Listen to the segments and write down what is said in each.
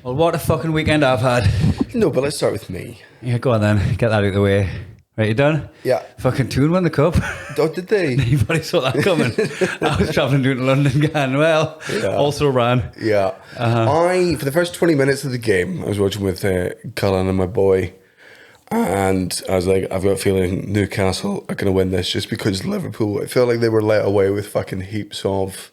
Well, what a fucking weekend I've had. No, but let's start with me. Yeah, go on then. Get that out of the way. Right, you done? Yeah. Fucking Toon won the cup. Oh, did they? Anybody saw that coming? I was travelling down to London again. Well, also ran. Yeah. For the first 20 minutes of the game, I was watching with Cullen and my boy, and I was like, I've got a feeling Newcastle are going to win this just because Liverpool, I felt like they were let away with fucking heaps of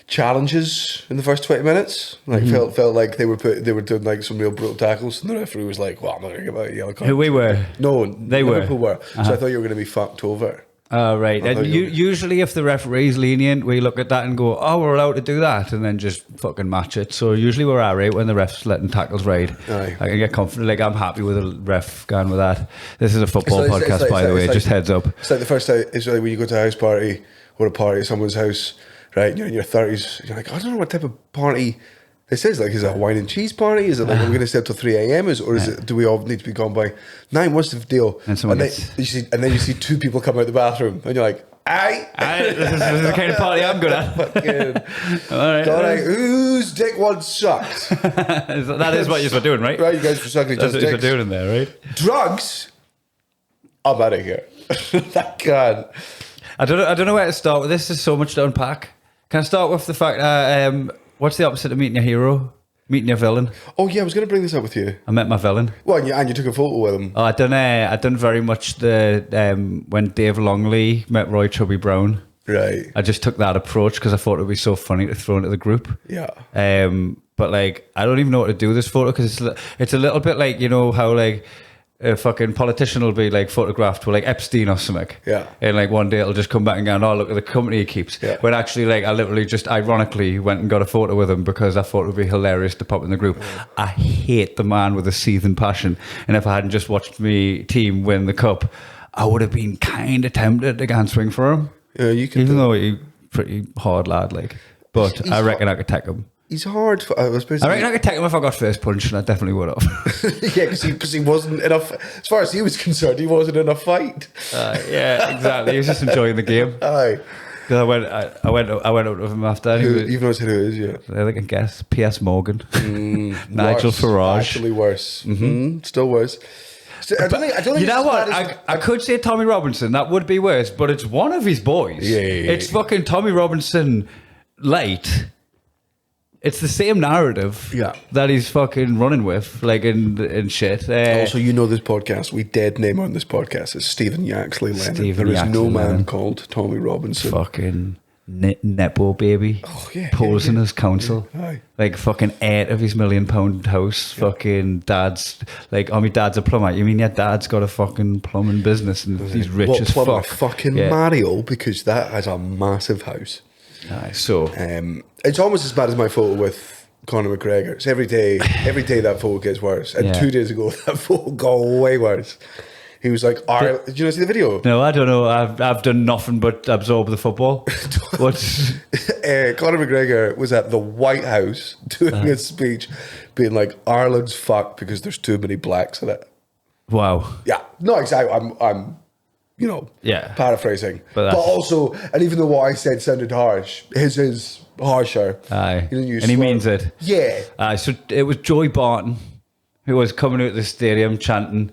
challenges in the first 20 minutes. Like felt like they were doing like some real brutal tackles, and the referee was like, well, I'm not going to give out a yellow card. Who we were? No, Liverpool Liverpool were. So I thought you were going to be fucked over. Oh, right. And usually if the referee's lenient, we look at that and go, oh, we're allowed to do that, and then just fucking match it. So usually we're alright when the ref's letting tackles ride. Aye. I can get confident. Like, I'm happy with the ref going with that. This is a football podcast, by the way. Just heads up. It's like the first time, it's like when you go to a house party or a party at someone's house, right? You're in your 30s. You're like, I don't know what type of party this is. Like, is it a wine and cheese party? Is it like we're going to stay up till 3 a.m? Or is it? Do we all need to be gone by 9? What's the deal? And then you see two people come out the bathroom, and you're like, aye. This is the kind of party I'm good at. Fucking, all right. Whose dick once sucked? That is what you're doing, right? Right, you guys were sucking each other's dicks. That's what you're doing in there, right? Drugs. I'm out of here. That God. I don't know where to start with this. There's so much to unpack. Can I start with the fact that what's the opposite of meeting your hero? Meeting your villain. Oh yeah, I was going to bring this up with you. I met my villain. Well, and you took a photo with him. Oh, I done very much the when Dave Longley met Roy Chubby Brown. Right. I just took that approach because I thought it would be so funny to throw into the group. Yeah. But like, I don't even know what to do with this photo because it's a little bit like, you know how like a fucking politician will be like photographed with like Epstein or something. Yeah. And like one day it'll just come back and go, oh, look at the company he keeps. Yeah. When actually, like, I literally just ironically went and got a photo with him because I thought it would be hilarious to pop in the group. Yeah. I hate the man with a seething passion. And if I hadn't just watched me team win the cup, I would have been kind of tempted to go and swing for him. Yeah, you can. Even though he's pretty hard lad, like. But I reckon I could take him. He's hard. I reckon I could take him if I got first punch, and I definitely would have. Yeah, because he wasn't enough. As far as he was concerned, he wasn't in a fight. Yeah, exactly. He was just enjoying the game. Aye. I went out with him after. You've noticed who it is, yeah. I think I guess P.S. Morgan, Nigel Farage. Actually worse. Still worse. I don't think. You know what? I could say Tommy Robinson. That would be worse, but it's one of his boys. Yeah. It's fucking Tommy Robinson light. It's the same narrative that he's fucking running with, like in shit. Also, you know this podcast, we dead name on this podcast is Stephen Yaxley Lennon. There is no man called Tommy Robinson. Fucking Nepo baby. Oh, yeah. Posing as counsel. Yeah. Like fucking 8 of his £1 million house. Yeah. Fucking dad's, like, oh, my dad's a plumber. You mean your dad's got a fucking plumbing business and he's rich as fuck. Fucking Mario, because that has a massive house. So it's almost as bad as my photo with Conor McGregor. It's every day that photo gets worse. And 2 days ago, that photo got way worse. He was like, did you not see the video? No, I don't know. I've done nothing but absorb the football. What's Conor McGregor was at the White House doing a speech being like, Ireland's fucked because there's too many blacks in it. Wow. Yeah. No, exactly. I'm paraphrasing. But also, and even though what I said sounded harsh, his is harsher. Aye. And he means it. Yeah. So it was Joey Barton who was coming out of the stadium chanting.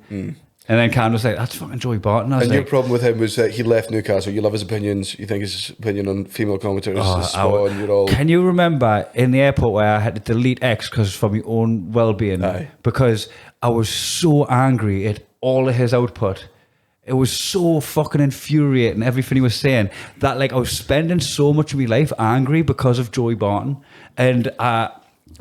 And then Cam was like, that's fucking Joey Barton. And your problem with him was that he left Newcastle. You love his opinions. You think his opinion on female commentators is spot on. Can you remember in the airport where I had to delete X because for my own well-being? Because I was so angry at all of his output. It was so fucking infuriating, everything he was saying, that like I was spending so much of my life angry because of Joey Barton. And I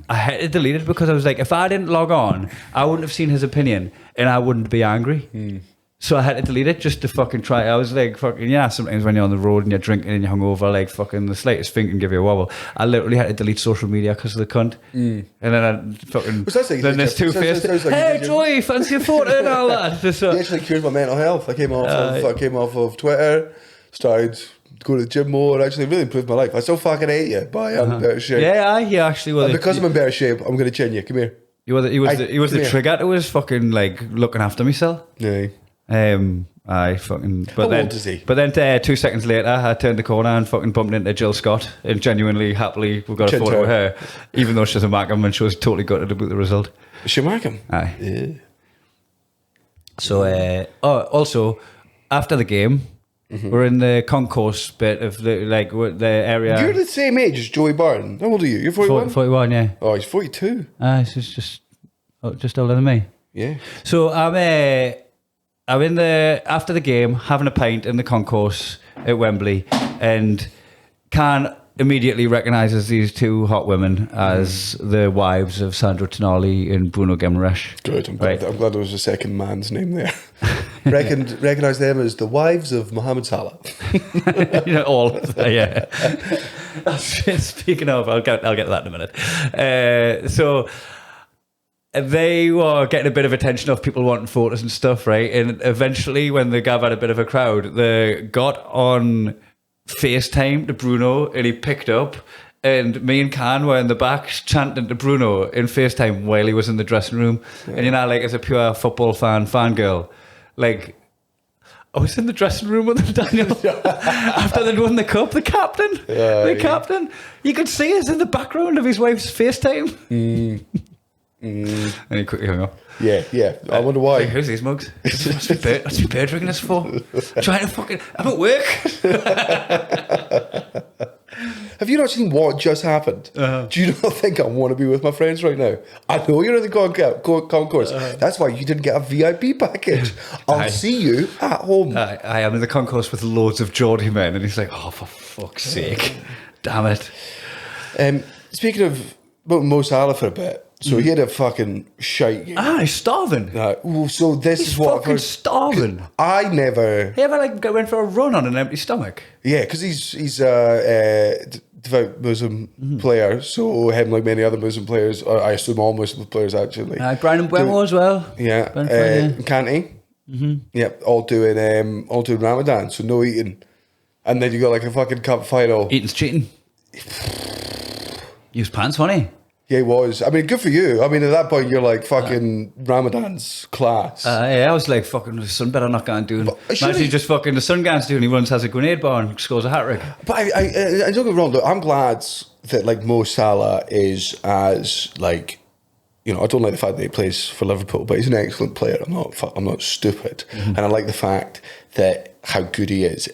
had to delete it because I was like, if I didn't log on, I wouldn't have seen his opinion and I wouldn't be angry. So I had to delete it just to fucking try. I was like, fucking, sometimes when you're on the road and you're drinking and you're hungover, like fucking the slightest thing can give you a wobble. I literally had to delete social media because of the cunt. And then I fucking, then there's two-faced, hey Joey, fancy a photo and all that. It actually cured my mental health. I came off of Twitter, started going to the gym more, and actually really improved my life. I still fucking hate you, but I am in better shape. Yeah, actually was. And because I'm in better shape, I'm going to chin you. Come here. He was the trigger to his fucking like looking after myself. Yeah. And Aye, fucking. How old is he? But then 2 seconds later, I turned the corner and fucking bumped into Jill Scott, and genuinely, happily, we got a photo with her, even though she's a Markham and she was totally gutted about the result. Is she Markham? Aye. Yeah. So, also, after the game, we're in the concourse bit of the area. You're the same age as Joey Barton. How old are you? You're 41? 41, yeah. Oh, he's 42. He's just older than me. Yeah. So I'm in after the game having a pint in the concourse at Wembley, and Khan immediately recognises these two hot women as the wives of Sandro Tonali and Bruno Guimaraes. Good. I'm glad there was a second man's name there. Recognise them as the wives of Mohamed Salah. All of that, yeah. Speaking of, I'll get to that in a minute. So they were getting a bit of attention of people wanting photos and stuff, right? And eventually, when the Gav had a bit of a crowd, they got on FaceTime to Bruno, and he picked up, and me and Khan were in the back chanting to Bruno in FaceTime while he was in the dressing room. Yeah. And as a pure football fangirl, I was in the dressing room with him, Daniel, after they'd won the cup. The captain, you could see us in the background of his wife's FaceTime. And he quickly hung up. Yeah. I wonder why. Who's these mugs? What's my bear drinking this for? Trying to fucking... I'm at work. Have you not seen what just happened? Do you not think I want to be with my friends right now? I know you're in the concourse. That's why you didn't get a VIP package. I'll see you at home. I am in the concourse with loads of Geordie men, and he's like, oh, for fuck's sake. Damn it. Speaking of Mo Salah for a bit, so he had a fucking shite game. He's starving. So this is what fucking starving. I never. He ever went for a run on an empty stomach? Yeah, because he's a devout Muslim player. So him, like many other Muslim players, or I assume all Muslim players actually. Brian Mbeumo as well. Yeah, Kante. Yeah, all doing Ramadan, so no eating, and then you got a fucking cup final. Eating's cheating. He was pants, wasn't he? Yeah, he was. I mean, good for you. I mean, at that point, you're like, fucking Ramadan's class. I was like, fucking, the sun better not go and do it. Imagine just fucking, the sun goes doing, he runs, has a grenade bar and scores a hat-trick. But I don't get me wrong, though, I'm glad that, Mo Salah is as, I don't like the fact that he plays for Liverpool, but he's an excellent player. I'm not stupid. And I like the fact that how good he is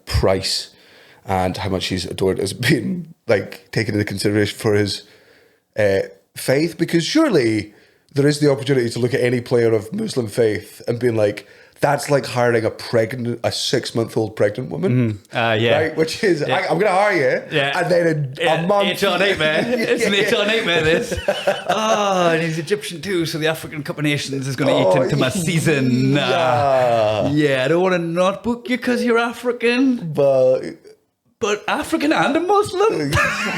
price and how much he's adored as being, taken into consideration for his... faith, because surely there is the opportunity to look at any player of Muslim faith and being like, that's like hiring a 6-month-old pregnant woman. Right? Which is, I'm going to hire you. Yeah. And then a month. 8 on 8, man. It's an 8 on 8, man, this. And he's Egyptian too, so the African Cup of Nations is going to eat into my season. I don't want to not book you because you're African. But African and a Muslim,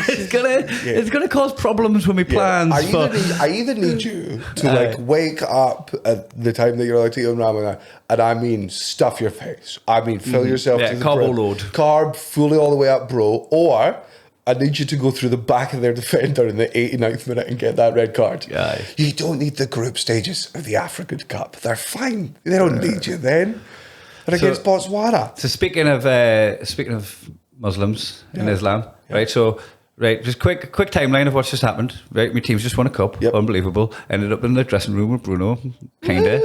it's gonna cause problems with my plans. I either need you to wake up at the time that you're allowed to eat on Ramadan, and I mean stuff your face. I mean fill yourself to the carb load, carb fully all the way up, bro. Or I need you to go through the back of their defender in the 89th minute and get that red card. Yeah. You don't need the group stages of the African Cup. They're fine. They don't need you then. They're against Botswana. So speaking of Muslims in Islam, right? So, just quick timeline of what's just happened, right? My team's just won a cup, unbelievable. Ended up in the dressing room with Bruno, kinda,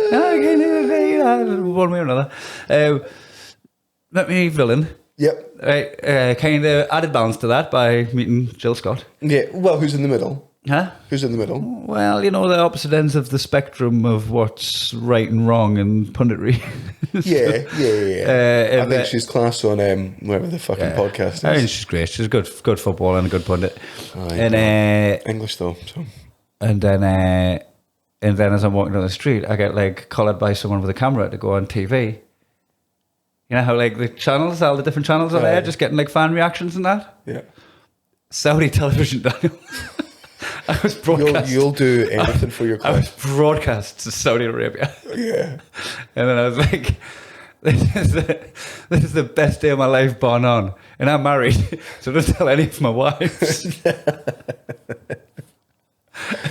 one way or another. Met me villain. Yep. Right, kinda added balance to that by meeting Jill Scott. Yeah, well, who's in the middle? Huh? Who's in the middle? Well, the opposite ends of the spectrum of what's right and wrong in punditry. Yeah. I think she's class on whatever the fucking podcast is. I mean, she's great. She's a good footballer and a good pundit. English though. So. And then as I'm walking down the street, I get collared by someone with a camera to go on TV. You know how the channels, all the different channels are there, just getting fan reactions and that. Yeah. Saudi television, Daniel. I was broadcast. You'll do anything for your client. I was broadcast to Saudi Arabia. Yeah. And then I was like, this is the best day of my life, born on. And I'm married, so don't tell any of my wives.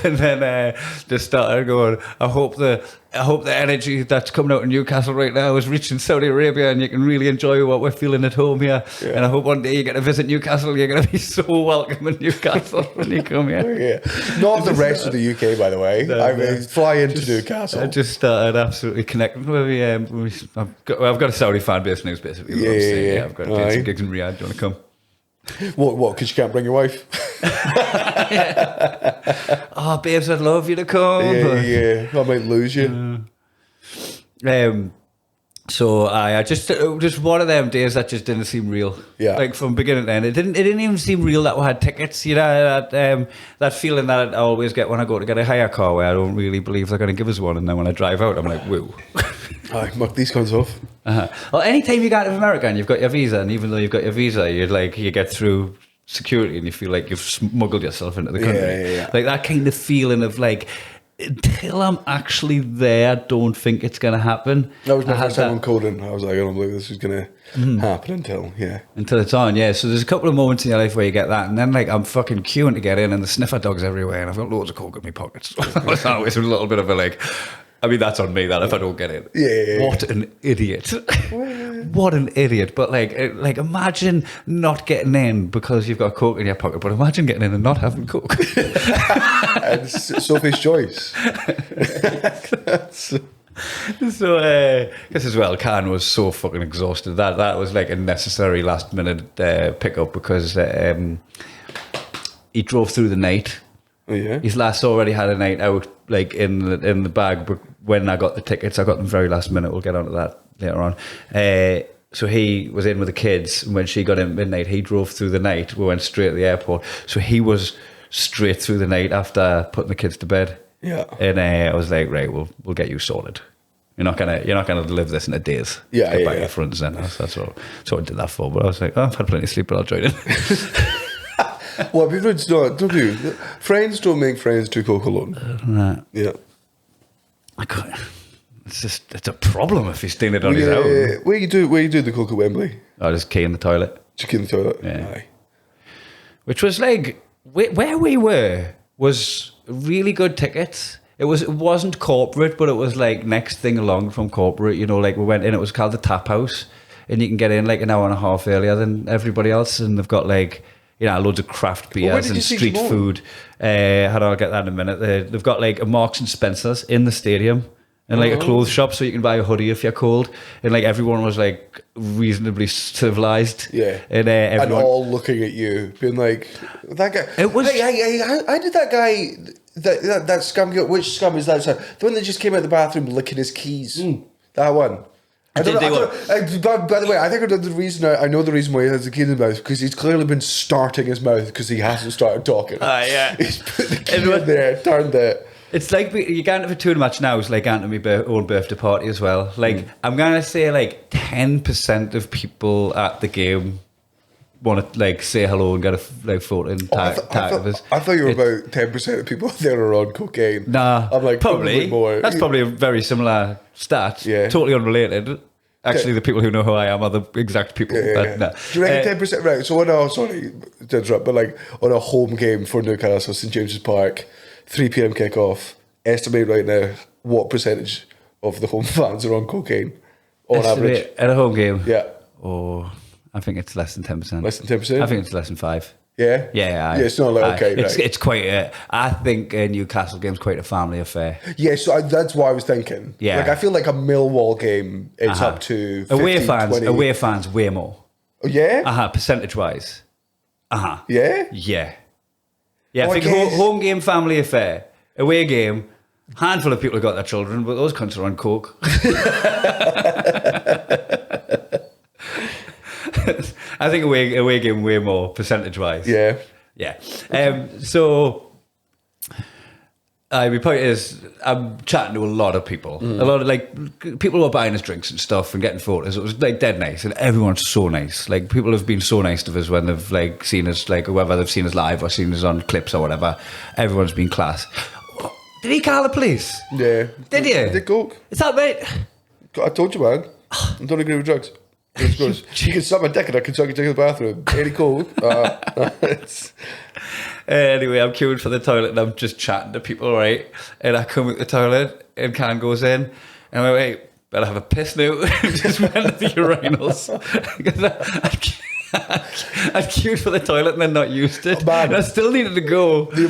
And then just started going, I hope the energy that's coming out of Newcastle right now is reaching Saudi Arabia and you can really enjoy what we're feeling at home here. Yeah. And I hope one day you get to visit Newcastle. You're going to be so welcome in Newcastle when you come here. Yeah. Not the rest of the UK, by the way. I mean, fly into Newcastle. I just started absolutely connecting with you. I've got a Saudi fan base now, basically. Yeah. I've got some gigs in Riyadh. Do you want to come? What? Because you can't bring your wife? Oh, babes, I'd love you to come. Yeah. I might lose you. So I just one of them days that just didn't seem real. Yeah. Like from beginning to end, it didn't even seem real that we had tickets. You know, that feeling that I always get when I go to get a hire car, where I don't really believe they're going to give us one, and then when I drive out, I'm like, woo. I muck these cons off. Well, anytime you go to America and you've got your visa, and even though you've got your visa, you get through security and you feel like you've smuggled yourself into the country. Yeah. Like that kind of feeling of like, until I'm actually there, I don't think it's going to happen. That was my first time on coding. I was like, I don't believe this is going to happen until it's on, yeah. So there's a couple of moments in your life where you get that, and then like I'm fucking queuing to get in, and the sniffer dogs everywhere, and I've got loads of coke in my pockets. It's always a little bit of a like, I mean, that's on me that if I don't get in. Yeah. What an idiot. What an idiot. But like imagine not getting in because you've got coke in your pocket, but imagine getting in and not having coke. And Sophie's choice. So, guess as well, Khan was so fucking exhausted. That was like a necessary last minute pickup because he drove through the night. Oh, yeah. His last already had a night out like in the bag, but when I got the tickets, I got them very last minute. We'll get onto that later on. So he was in with the kids, and when she got in at midnight, he drove through the night. We went straight to the airport. So he was straight through the night after putting the kids to bed. Yeah. And I was like, right, we'll get you sorted. You're not gonna live this in a days. Yeah, Get back to your friends then. That's what I did that for. But I was like, I've had plenty of sleep, but I'll join in. Well, people don't do. Friends don't make friends too coke alone. Yeah. It's a problem if he's doing it on his own. Where you do the coke at Wembley? I just key in the toilet. Just key in the toilet? Yeah. Aye. Which was like, where we were was really good tickets. It wasn't corporate, but it was like next thing along from corporate. You know, like we went in, it was called the Tap House, and you can get in like an hour and a half earlier than everybody else, and they've got like, you know, loads of craft beers and street food. I'll get that in a minute. They've got like a Marks and Spencer's in the stadium and like a clothes shop, so you can buy a hoodie if you're cold. And like everyone was like reasonably civilized. Yeah. And everyone, and all looking at you, being like, that guy. It was. Hey, I did that guy. That scum girl. Which scum is that? Sorry, the one that just came out of the bathroom licking his keys. That one. By the way, I think I know the reason why he has the key in his mouth, because he's clearly been starting his mouth because he hasn't started talking. Yeah. He's put the key in there, turned it. It's like you can't have a too much now. It's like going to my own birthday party as well. Like I'm gonna say like 10% of people at the game want to like say hello and get a photo and tag of us. I thought you were about 10% of people there are on cocaine. Nah, I'm like probably more. That's probably a very similar stat. Yeah, totally unrelated. Actually, the people who know who I am are the exact people. Yeah. Nah. Do you reckon 10%? Right. So sorry to interrupt, but like on a home game for Newcastle, St James's Park, 3 p.m. kickoff. Estimate right now what percentage of the home fans are on cocaine on average at a home game. Yeah. Oh, I think it's less than 10%. Less than 10%. I think it's less than 5%. Yeah. Yeah. It's not like okay. It's quite. I think a Newcastle game's quite a family affair. Yeah. So that's what I was thinking. Yeah. Like I feel like a Millwall game, it's up to 15, away fans. 20. Away fans way more. Oh, yeah. Percentage wise. Yeah. Yeah. Yeah. I think home game family affair. Away game. Handful of people have got their children, but those cunts are on coke. I think away game way more percentage wise. Yeah. So my point is, I'm chatting to a lot of people. A lot of like people who are buying us drinks and stuff and getting photos. It was like dead nice, and everyone's so nice. Like people have been so nice to us when they've like seen us, like whether they've seen us live or seen us on clips or whatever. Everyone's been class. Did he call the police? Yeah. Did you? Did coke? Is that right? I told you, man. I don't agree with drugs. You can suck my dick and I can suck your dick in the bathroom. Any coke? Anyway, I'm queuing for the toilet and I'm just chatting to people, right? And I come at the toilet and Can goes in and I'm like, wait, better have a piss now. Just went to the urinals. Because I'd queued for the toilet and then not used it. Man. And I still needed to go. The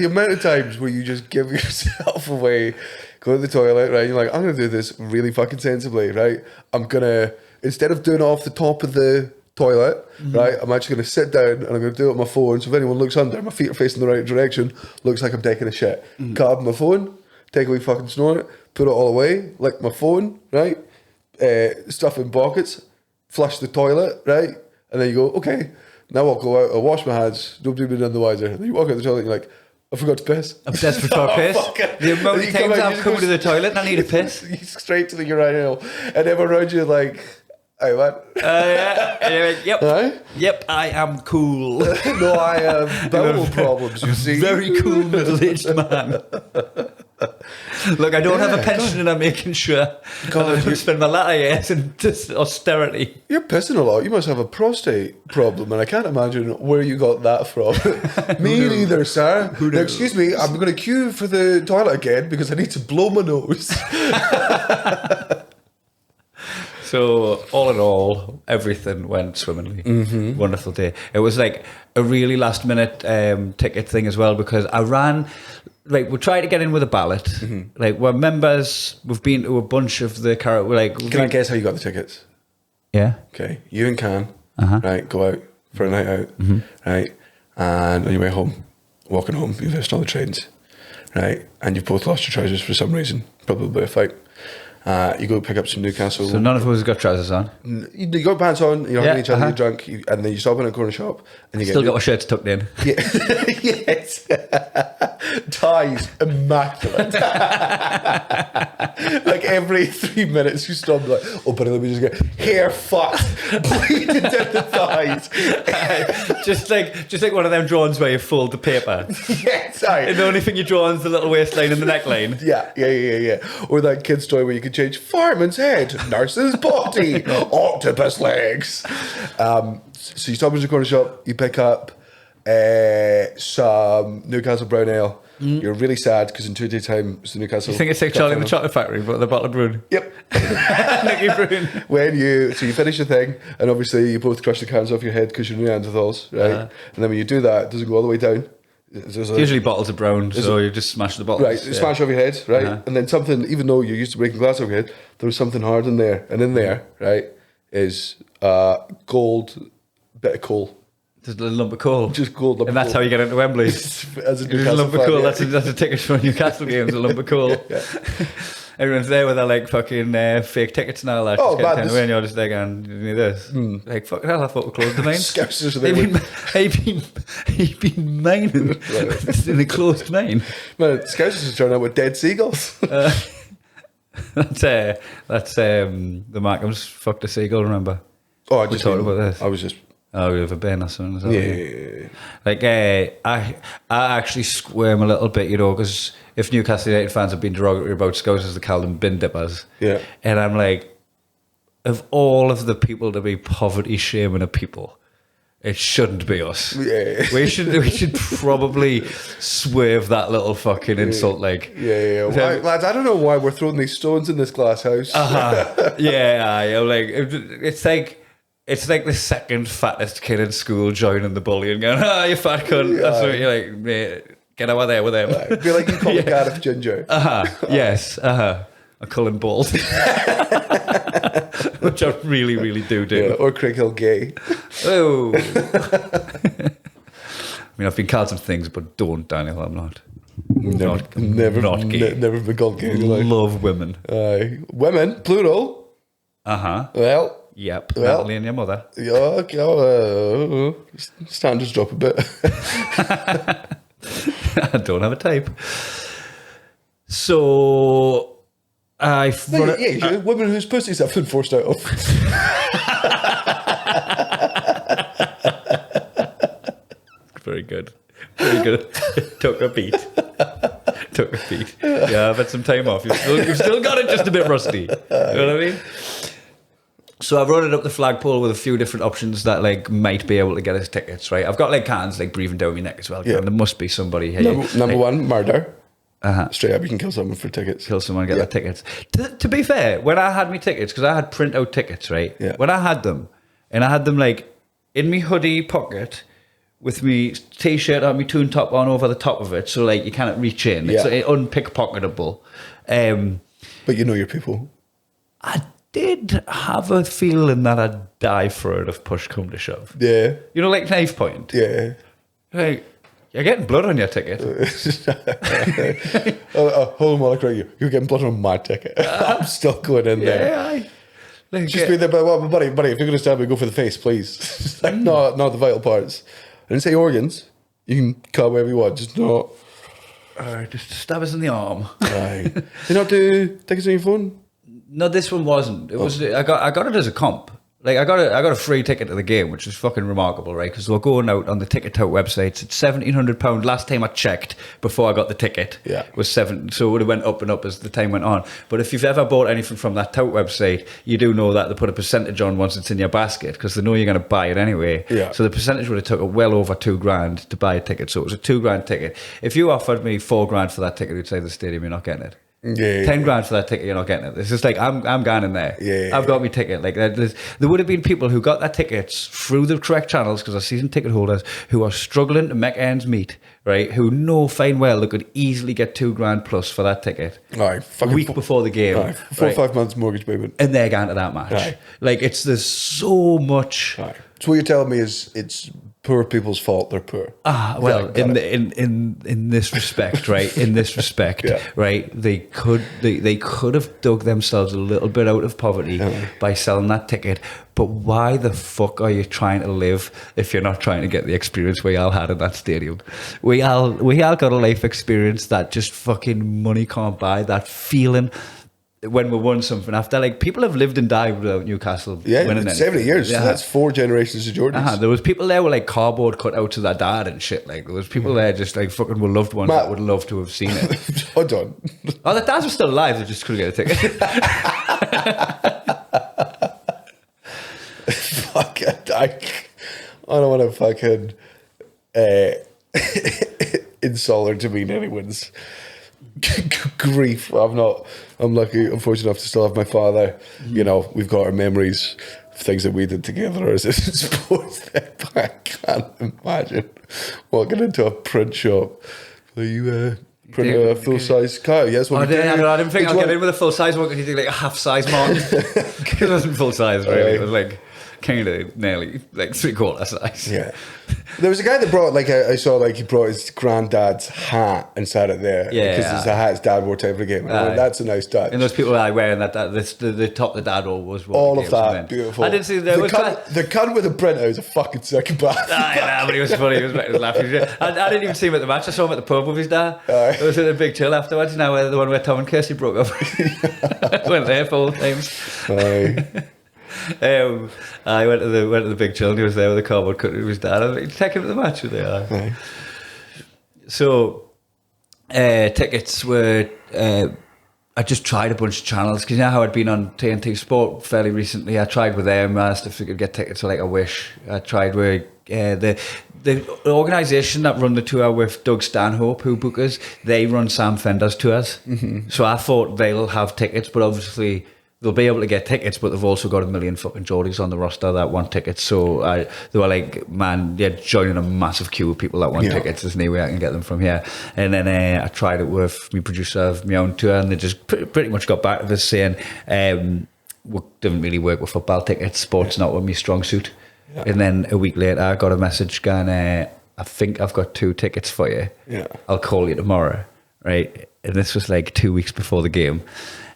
amount of times where you just give yourself away, go to the toilet, right? You're like, I'm going to do this really fucking sensibly, right? I'm going to, instead of doing it off the top of the toilet, right? I'm actually going to sit down and I'm going to do it on my phone. So if anyone looks under, my feet are facing the right direction, looks like I'm taking a shit. Cut up my phone, take away fucking snort, put it all away, lick my phone, right? Stuff in pockets, flush the toilet, right? And then you go, okay, now I'll go out, I'll wash my hands, don't do me none the wiser. And then you walk out the toilet and you're like, I forgot to piss. I'm desperate for a piss. The amount of times I've come to the toilet and I need a piss. Straight to the urinal. And everyone around you is like, hey, what? Yeah. And you're like, yep. Huh? Yep, I am cool. No, I have bowel problems, you see. Very cool middle-aged man. Look, I don't have a pension and I'm making sure I don't spend my latter years in just austerity. You're pissing a lot. You must have a prostate problem, and I can't imagine where you got that from. Me neither, sir. Now, excuse me, I'm going to queue for the toilet again because I need to blow my nose. So, all in all, everything went swimmingly. Wonderful day. It was like a really last minute ticket thing as well because I ran... Like, we tried to get in with a ballot. Like, we're members. We've been to a bunch of the karaoke. Can I guess how you got the tickets? Yeah. Okay. You and Can, right, go out for a night out, right? And on your way home, walking home, you've missed all the trains, right? And you've both lost your trousers for some reason, probably a fight. You go pick up some Newcastle. So none of us got trousers on. You got pants on, you're hugging each other, you're drunk, and then you stop in a corner shop and you Still got our shirts tucked in. Yeah. Yes. Ties immaculate. Like every 3 minutes you stop like, oh buddy, let me just get hair fucked, bleeding down the thighs. just like one of them drawings where you fold the paper. Yes, aye. And the only thing you draw is the little waistline and the neckline. Yeah. Or that kid's toy where you could change fireman's head, nurse's body, octopus legs. So you stop in the corner shop, you pick up some Newcastle brown ale. You're really sad because in 2 days' time it's the Newcastle. You think it's like Charlie and the Chocolate Factory, but the bottle of Brune? Yep. Nicky Brune. So you finish the thing, and obviously you both crush the cans off your head because you're Neanderthals, right? And then when you do that, it doesn't go all the way down. It's usually bottles of brown, so you just smash the bottles. Right, you smash off your head, right? And then something, even though you're used to breaking glass off your head, there was something hard in there. And in there, right, is gold bit of coal. Just a little lump of coal. Just gold lump and that's of how you get into Wembley. As a Just a Newcastle lump of fan, coal. yeah. That's a ticket for Newcastle games, a lump of coal. Yeah. Everyone's there with their like fucking fake tickets and all that. Oh, just man, away and you're just like, and you need this. Like, fuck hell, I thought we closed the mine. Scousers are there He'd been mining in a closed mine. Man, Scousers are turned out with dead seagulls. That's the Markhams fucked a seagull, remember? Oh, I We just talked about this. I was just... Oh, we have a bin or something. Is that Yeah. Like, I actually squirm a little bit, you know, because if Newcastle United fans have been derogatory about Scousers, they call them bin dippers. Yeah. And I'm like, of all of the people to be poverty shaming a people, it shouldn't be us. Yeah. We should probably swerve that little fucking insult. Like, Yeah. Why, lads, I don't know why we're throwing these stones in this glass house. I'm like, it's like the second fattest kid in school joining the bully and going, you fat cunt. Yeah. That's what you're like, mate, get over there with him. I feel like you call Gareth Ginger. Yes. I call him bald. Which I really, really do. Yeah, or Craig Hill Gay. Oh. I mean, I've been called some things, but don't, Daniel, I'm not. Never been called gay. Love women. Women, plural. Well. Yep. Well, Natalie and your mother. Yeah, standards drop a bit. I don't have a type. So women whose pussies have been forced out of. Very good. Very good. Took a beat. Yeah, I've had some time off. You've still got it just a bit rusty. You know what I mean? So I've run it up the flagpole with a few different options that like might be able to get us tickets, right? I've got like cans like breathing down my neck as well. Yeah. And there must be somebody here. Number one, murder. Uh-huh. Straight up, you can kill someone for tickets. Kill someone, get their tickets. To be fair, when I had my tickets, because I had print out tickets, right? Yeah. When I had them, and I had them like in my hoodie pocket with me t-shirt and my tune top on over the top of it, so like you cannot reach in. It's unpickpocketable. But you know your people. I did have a feeling that I'd die for it if push come to shove. Yeah. You know, like knife point. Yeah. Like, you're getting blood on your ticket. Hold on while I correct you. You're getting blood on my ticket. I'm still going in there. Yeah, like, Just be there, but buddy, if you're going to stab me, go for the face, please. Like, not the vital parts. I didn't say organs. You can cut wherever you want, just not. just stab us in the arm. Right. Do you not do tickets on your phone? No, this one wasn't. It was. I got it as a comp. Like I got a free ticket to the game, which is fucking remarkable, right? Because we're going out on the ticket tout websites. It's £1,700. Last time I checked, before I got the ticket, was $7. So it would have went up and up as the time went on. But if you've ever bought anything from that tout website, you do know that they put a percentage on once it's in your basket because they know you're going to buy it anyway. Yeah. So the percentage would have took well over $2,000 to buy a ticket. So it was a $2,000 ticket. If you offered me $4,000 for that ticket, you'd say the stadium, you're not getting it. Yeah, 10 grand for that ticket, you're not getting it. It's just like I'm going in there. I've got my ticket. Like there would have been people who got their tickets through the correct channels because they're season ticket holders who are struggling to make ends meet, right? Who know fine well they could easily get $2,000 plus for that ticket. Right, a week before the game, right, 4 or 5 months mortgage payment, and they're going to that match. Right. Like there's so much. Right. So what you're telling me is it's poor people's fault they're poor. Well, in this respect, right? In this respect, right? They could have dug themselves a little bit out of poverty by selling that ticket. But why the fuck are you trying to live if you're not trying to get the experience we all had in that stadium? We all got a life experience that just fucking money can't buy. That feeling when we won something after, like, people have lived and died without Newcastle winning anything. 70 years. So that's 4 generations of Jordans. There was people there with like cardboard cut out to their dad and shit. Like there was people there just like fucking with loved ones that would love to have seen it. Hold on. Oh, the dads were still alive. They just couldn't get a ticket. Fuck it. I don't want to fucking insult or demean anyone's grief. I'm lucky, unfortunate enough to still have my father. You know, we've got our memories of things that we did together as a sports thing, but I can't imagine walking into a print shop. Are you print a full-size cow? Yes, what I didn't think I'd get in with a full-size one. Could you do like a half-size Martin? It wasn't full-size, really. It was like kind of nearly like 3/4 size. Yeah. There was a guy that brought, like, I saw, like, he brought his granddad's hat and sat it there. Because it's a hat his dad wore to every game. I went, that's a nice touch. And those people that are wearing the top the dad wore was all of that, beautiful. I didn't see the cunt with the printout is a fucking psychopath. But he was funny. He was laughing. I didn't even see him at the match. I saw him at the pub with his dad. It was at a big chill afterwards. Now the one where Tom and Kirsty broke up. Went there 4 times. I went to the big chill and he was there with the cardboard cut with his dad. I was like, take him to the match with the So tickets were I just tried a bunch of channels because you know how I'd been on TNT Sport fairly recently. I tried with them. I asked if we could get tickets for like a Wish. I tried with the organisation that run the tour with Doug Stanhope, who book us. They run Sam Fender's tours. So I thought they'll have tickets, but obviously they'll be able to get tickets, but they've also got a million fucking Geordies on the roster that want tickets. So they were like, man, joining a massive queue of people that want tickets. There's no way I can get them from here. And then I tried it with my producer of my own tour, and they just pretty much got back to us saying, we didn't really work with football tickets. Sport's not with me strong suit. Yeah. And then a week later, I got a message going, I think I've got 2 tickets for you. Yeah. I'll call you tomorrow. Right? And this was like 2 weeks before the game.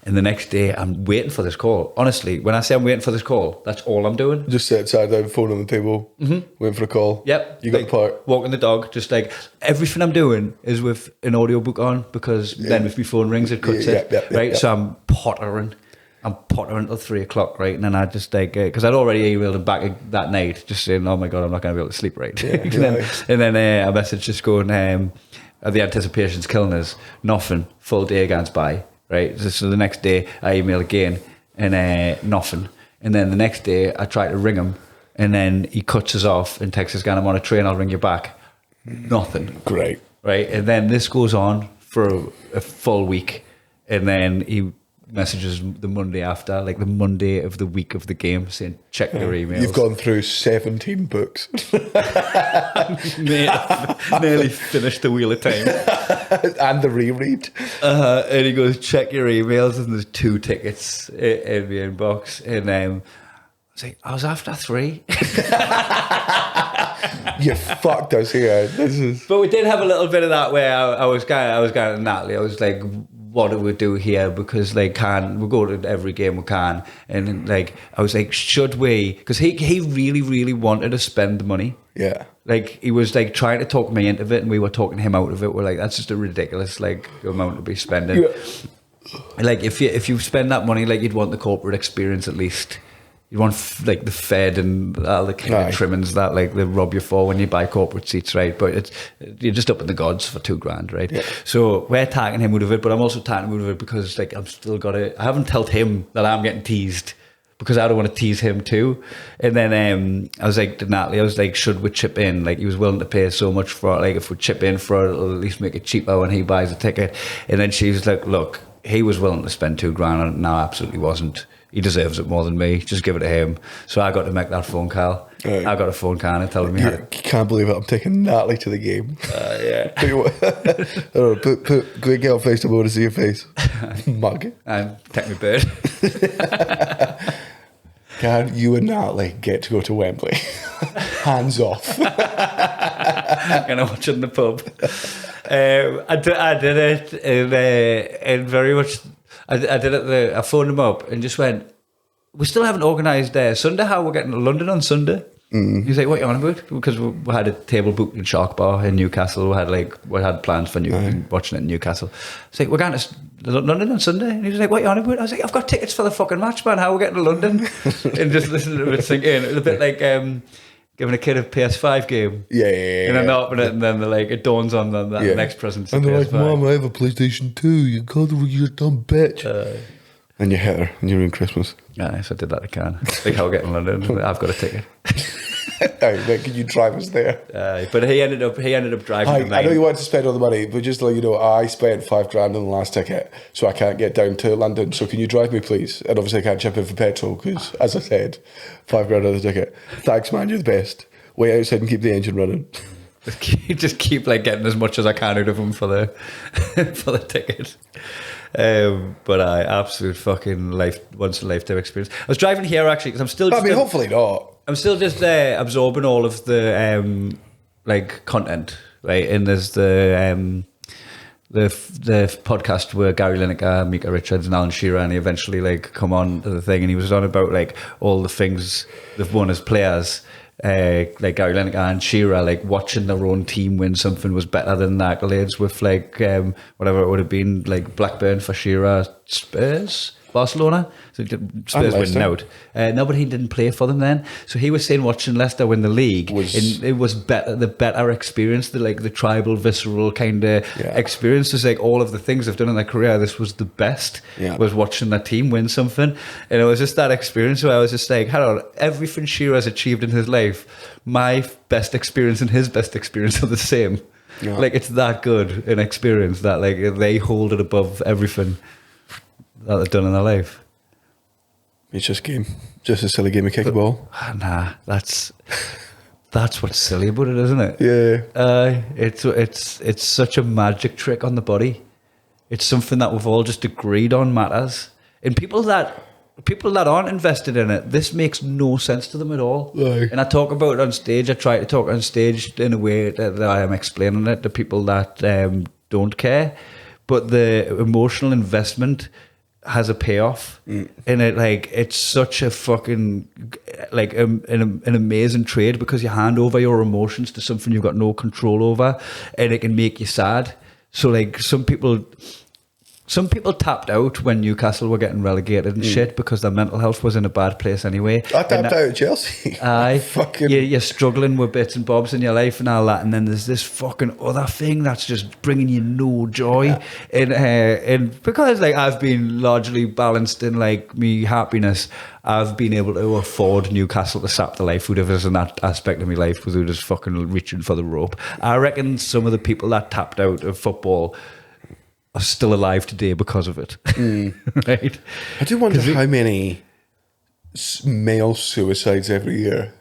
And the next day, I'm waiting for this call. Honestly, when I say I'm waiting for this call, that's all I'm doing. Just sit side down, phone on the table, waiting for a call. Yep. You got the part. Walking the dog, just like everything I'm doing is with an audiobook on because then if my phone rings, it cuts it. Right? So I'm pottering till 3 o'clock, right? And then I just like, because I'd already emailed him back that night, just saying, oh my God, I'm not going to be able to sleep right. And then a message just going, the anticipation's killing us. Nothing. Full day goes by. Right, so the next day I email again and nothing, And then the next day I try to ring him, and then he cuts us off and texts us, "Going, I'm on a train, I'll ring you back." Nothing. Great. Right? And then this goes on for a full week, and then he messages the Monday after, like the Monday of the week of the game, saying, "Check your emails." You've gone through 17 books. Nearly finished the Wheel of Time. And the reread. And he goes, "Check your emails," and there's 2 tickets in the inbox. And I was like, I was after 3. You fucked us here. But we did have a little bit of that where I was going to Natalie. I was like, what do we do here? Because like, we go to every game we can. And like, I was like, should we? Because he really, really wanted to spend the money. Yeah. Like, he was like trying to talk me into it, and we were talking him out of it. We're like, that's just a ridiculous like amount to be spending. Yeah. Like, if you spend that money, like, you'd want the corporate experience at least. You want like the Fed and all the kind of trimmings that like they rob you for when you buy corporate seats, right? But you're just up in the gods for $2,000, right? Yeah. So we're tagging him out of it, but I'm also tagging him out of it because like I haven't told him that I'm getting teased because I don't want to tease him too. And then I was like to Natalie, I was like, should we chip in? Like, he was willing to pay so much for it. Like, if we chip in for it, it'll at least make it cheaper when he buys a ticket. And then she was like, look, he was willing to spend $2,000 on it. No, absolutely wasn't. He deserves it more than me. Just give it to him. So I got to make that phone call. Right. I got a phone call and telling me. You can't believe it. I'm taking Natalie to the game. Yeah. Go and get on FaceTime. I want to see your face. Mug. And take me bird. Can you and Natalie get to go to Wembley? Hands off. Gonna watch it in the pub. I did it in very much. I did it. I phoned him up and just went, we still haven't organised Sunday. How we're getting to London on Sunday? He's like, what are you on about? Because we had a table booked in Shark Bar in Newcastle. We had plans for watching it in Newcastle. It's like, we're going to London on Sunday. And he was like, what are you on about? I was like, I've got tickets for the fucking match, man. How are we getting to London? And just listening to it sink in. It was a bit like giving a kid a PS5 game. Yeah. And then they open it, and then they're like, it dawns on them that the next present's a and they're PS5. like, Mom, I have a PlayStation 2. You got your dumb bitch. And you hit her, and you ruined Christmas. Yeah, so I did that again. Like, how we get in London. I've got a ticket. Can you drive us there? But he ended up driving. I know you wanted to spend all the money, but just to let you know, I spent $5,000 on the last ticket, so I can't get down to London. So can you drive me, please? And obviously, I can't chip in for petrol because, as I said, $5,000 on the ticket. Thanks, man. You're the best. Wait outside and keep the engine running. Just keep like getting as much as I can out of him for the for the ticket. But absolute fucking once in a lifetime experience. I was driving here actually because I'm still. Hopefully not. I'm still just absorbing all of the like content, right? And there's the podcast where Gary Lineker, Mika Richards, and Alan Shearer, and he eventually like come on to the thing, and he was on about like all the things they've won as players. Like Gary Lineker and Shearer, like watching their own team win something was better than the accolades with like whatever it would have been, like Blackburn for Shearer, Spurs, Barcelona. So Spurs winning out. No, but he didn't play for them then. So he was saying watching Leicester win the league, and it was the better experience, the tribal, visceral kind of experience. It's like all of the things they've done in their career, this was the best. Was watching their team win something, and it was just that experience where I was just like, hold on, everything Shearer has achieved in his life, my best experience and his best experience are the same. Like, it's that good an experience that like they hold it above everything that they've done in their life. It's just a silly game of kick a ball. Nah, that's what's silly about it, isn't it? Yeah. It's such a magic trick on the body. It's something that we've all just agreed on matters. And people that aren't invested in it, this makes no sense to them at all. Right. And I talk about it on stage. I try to talk on stage in a way that I am explaining it to people that don't care. But the emotional investment has a payoff, and it's such a fucking like an amazing trade, because you hand over your emotions to something you've got no control over, and it can make you sad. So like some people Some people tapped out when Newcastle were getting relegated and shit because their mental health was in a bad place anyway. I tapped out at Chelsea. Aye. Fucking... You're struggling with bits and bobs in your life and all that, and then there's this fucking other thing that's just bringing you no joy. And because like I've been largely balanced in like me happiness, I've been able to afford Newcastle to sap the life out of us in that aspect of my life without just fucking reaching for the rope. I reckon some of the people that tapped out of football are still alive today because of it. Right? I do wonder how many male suicides every year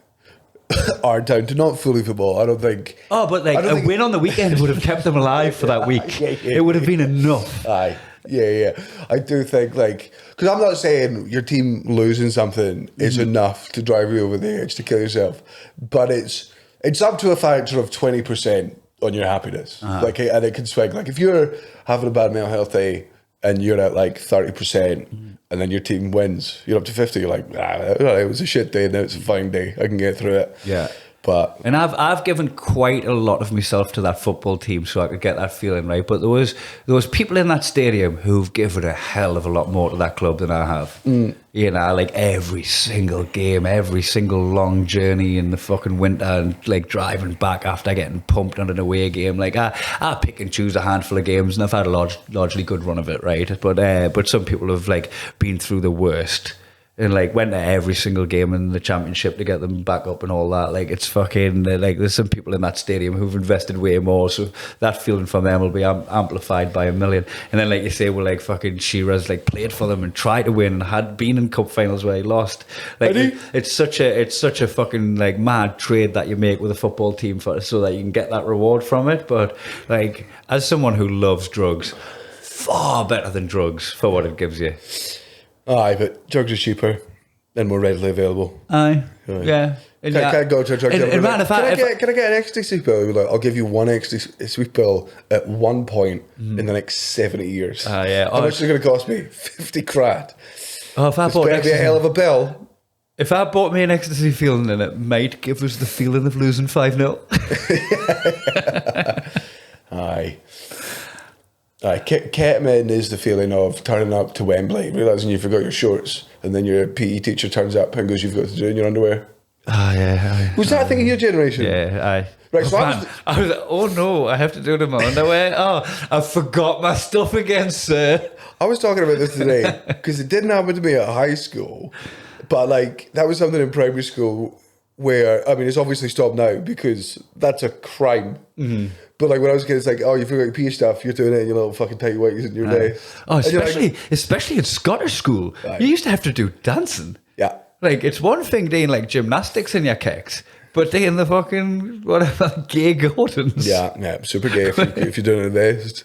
are down to not fully football. I don't think. Oh, but like a win on the weekend would have kept them alive for that week. It would have been enough. Aye. Yeah. I do think like, because I'm not saying your team losing something is enough to drive you over the edge to kill yourself, but it's up to a factor of 20% on your happiness. Like, and it can swing. Like if you're having a bad mental health day and you're at like 30% and then your team wins, you're up to 50, you're like, it was a shit day, now it's a fine day, I can get through it. Yeah. And I've given quite a lot of myself to that football team so I could get that feeling, right? But there was people in that stadium who've given a hell of a lot more to that club than I have. You know, like every single game, every single long journey in the fucking winter and like driving back after getting pumped on an away game. Like I pick and choose a handful of games and I've had a largely good run of it, right? But some people have like been through the worst. And like went to every single game in the championship to get them back up and all that. Like it's fucking like there's some people in that stadium who've invested way more, so that feeling from them will be amplified by a million. And then like you say, well, like fucking Shearer's like played for them and tried to win, had been in cup finals where he lost. Like it's such a fucking like mad trade that you make with a football team so that you can get that reward from it. But like as someone who loves drugs, far better than drugs for what it gives you. Aye, but drugs are cheaper and more readily available. Aye. Yeah. Can I go to a drug dealer? And man, can I get an ecstasy pill? Like, I'll give you one ecstasy pill at one point in the next 70 years. Yeah. How much is it going to cost me? 50 grand. Oh, if I It's bought better be a hell of a bill. If I bought me an ecstasy feeling, then it might give us the feeling of losing 5-0. Aye. Ketamine is the feeling of turning up to Wembley, realising you forgot your shorts, and then your PE teacher turns up and goes, "You've got to do it in your underwear." Yeah. Was that a thing in your generation? Yeah, aye. Right, so I was like, oh no, I have to do it in my underwear. Oh, I forgot my stuff again, sir. I was talking about this today because it didn't happen to me at high school, but like that was something in primary school where, I mean, it's obviously stopped now because that's a crime. But like when I was a kid, it's like, oh, you forgot your PE stuff, you're doing it in your little fucking tight whities in your day. Oh, especially in Scottish school, you used to have to do dancing. Yeah. Like, it's one thing doing like gymnastics in your kicks, but doing the fucking, whatever, gay Gordons. Yeah, super gay if you're doing it best.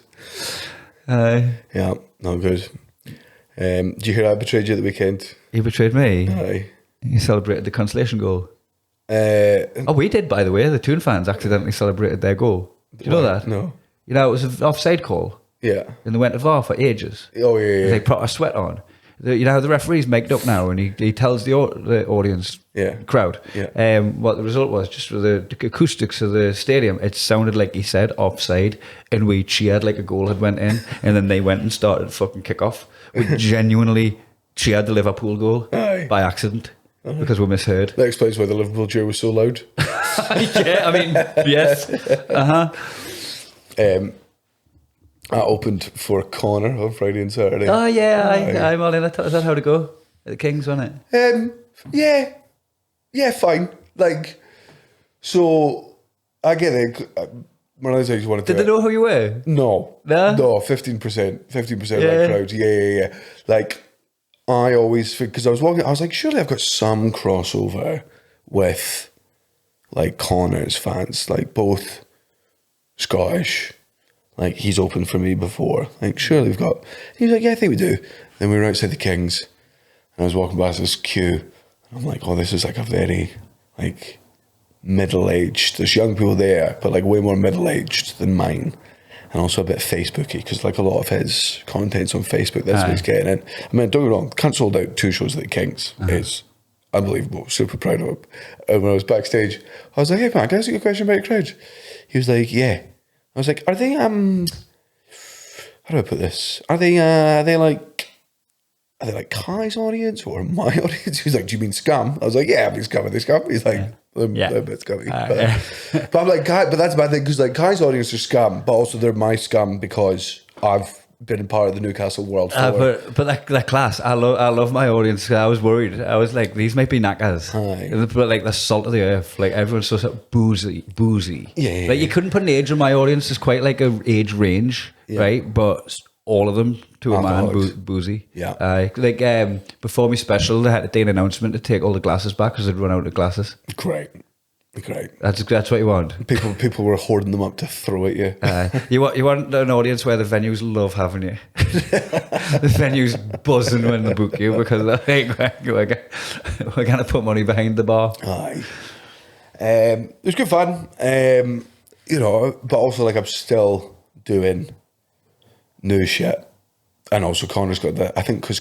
Yeah, not good. Did you hear I betrayed you at the weekend? You betrayed me? Aye. You celebrated the consolation goal. We did, by the way. The Toon fans accidentally celebrated their goal. Do you know that? No. You know, it was an offside call. Yeah. And they went to VAR for ages. Oh, yeah. They put a sweat on. You know how the referee's mic'd up now and he tells the audience, crowd, what the result was, just with the acoustics of the stadium. It sounded like he said offside and we cheered like a goal had went in and then they went and started fucking kick off. We genuinely cheered the Liverpool goal by accident. Because we misheard. That explains why the Liverpool cheer was so loud. Yeah, I mean, yes. I opened for Connor on Friday and Saturday. Oh, yeah, Molly, is that how to go? At the Kings, wasn't it? Yeah, fine. Like, so, I get it. One of the things you want to do. Did they know who you were? No. No? No, 15% of that crowd. Yeah. Like, I always, because I was walking, I was like, surely I've got some crossover with like Connor's fans, like both Scottish. Like he's opened for me before. Like surely we've got. He was like, yeah, I think we do. Then we were outside the Kings, and I was walking past this queue. And I'm like, oh, this is like a very like middle-aged. There's young people there, but like way more middle-aged than mine. And also a bit Facebooky, because like a lot of his content's on Facebook. That's what he's getting in. I mean, don't get me wrong, Cunt sold out 2 shows at the Kings. Is unbelievable. Super proud of him. And when I was backstage, I was like, hey man, can I ask you a question about your crowd? He was like, yeah. I was like, are they how do I put this? Are they like Kai's audience or my audience? He's like, do you mean scum? I was like, yeah, I mean scum. Are they scum? He's like, they're a bit scummy. But I'm like, Kai, but that's my thing, because like Kai's audience are scum, but also they're my scum because I've been part of the Newcastle world for. But that class, I love my audience. I was worried. I was like, these might be knackers. But like the salt of the earth. Like everyone's so sort of boozy. Yeah. Like you couldn't put an age on my audience. It's quite like a age range, right? But all of them to a man boozy. Yeah. Before my special, they had to do an announcement to take all the glasses back because they'd run out of glasses. Great. That's what you want. People were hoarding them up to throw at you. You want an audience where the venues love having you. The venues buzzing when they book you because they're like, we're going to put money behind the bar. Aye. It was good fun. But also like I'm still doing new shit. And also Connor's got that. I think because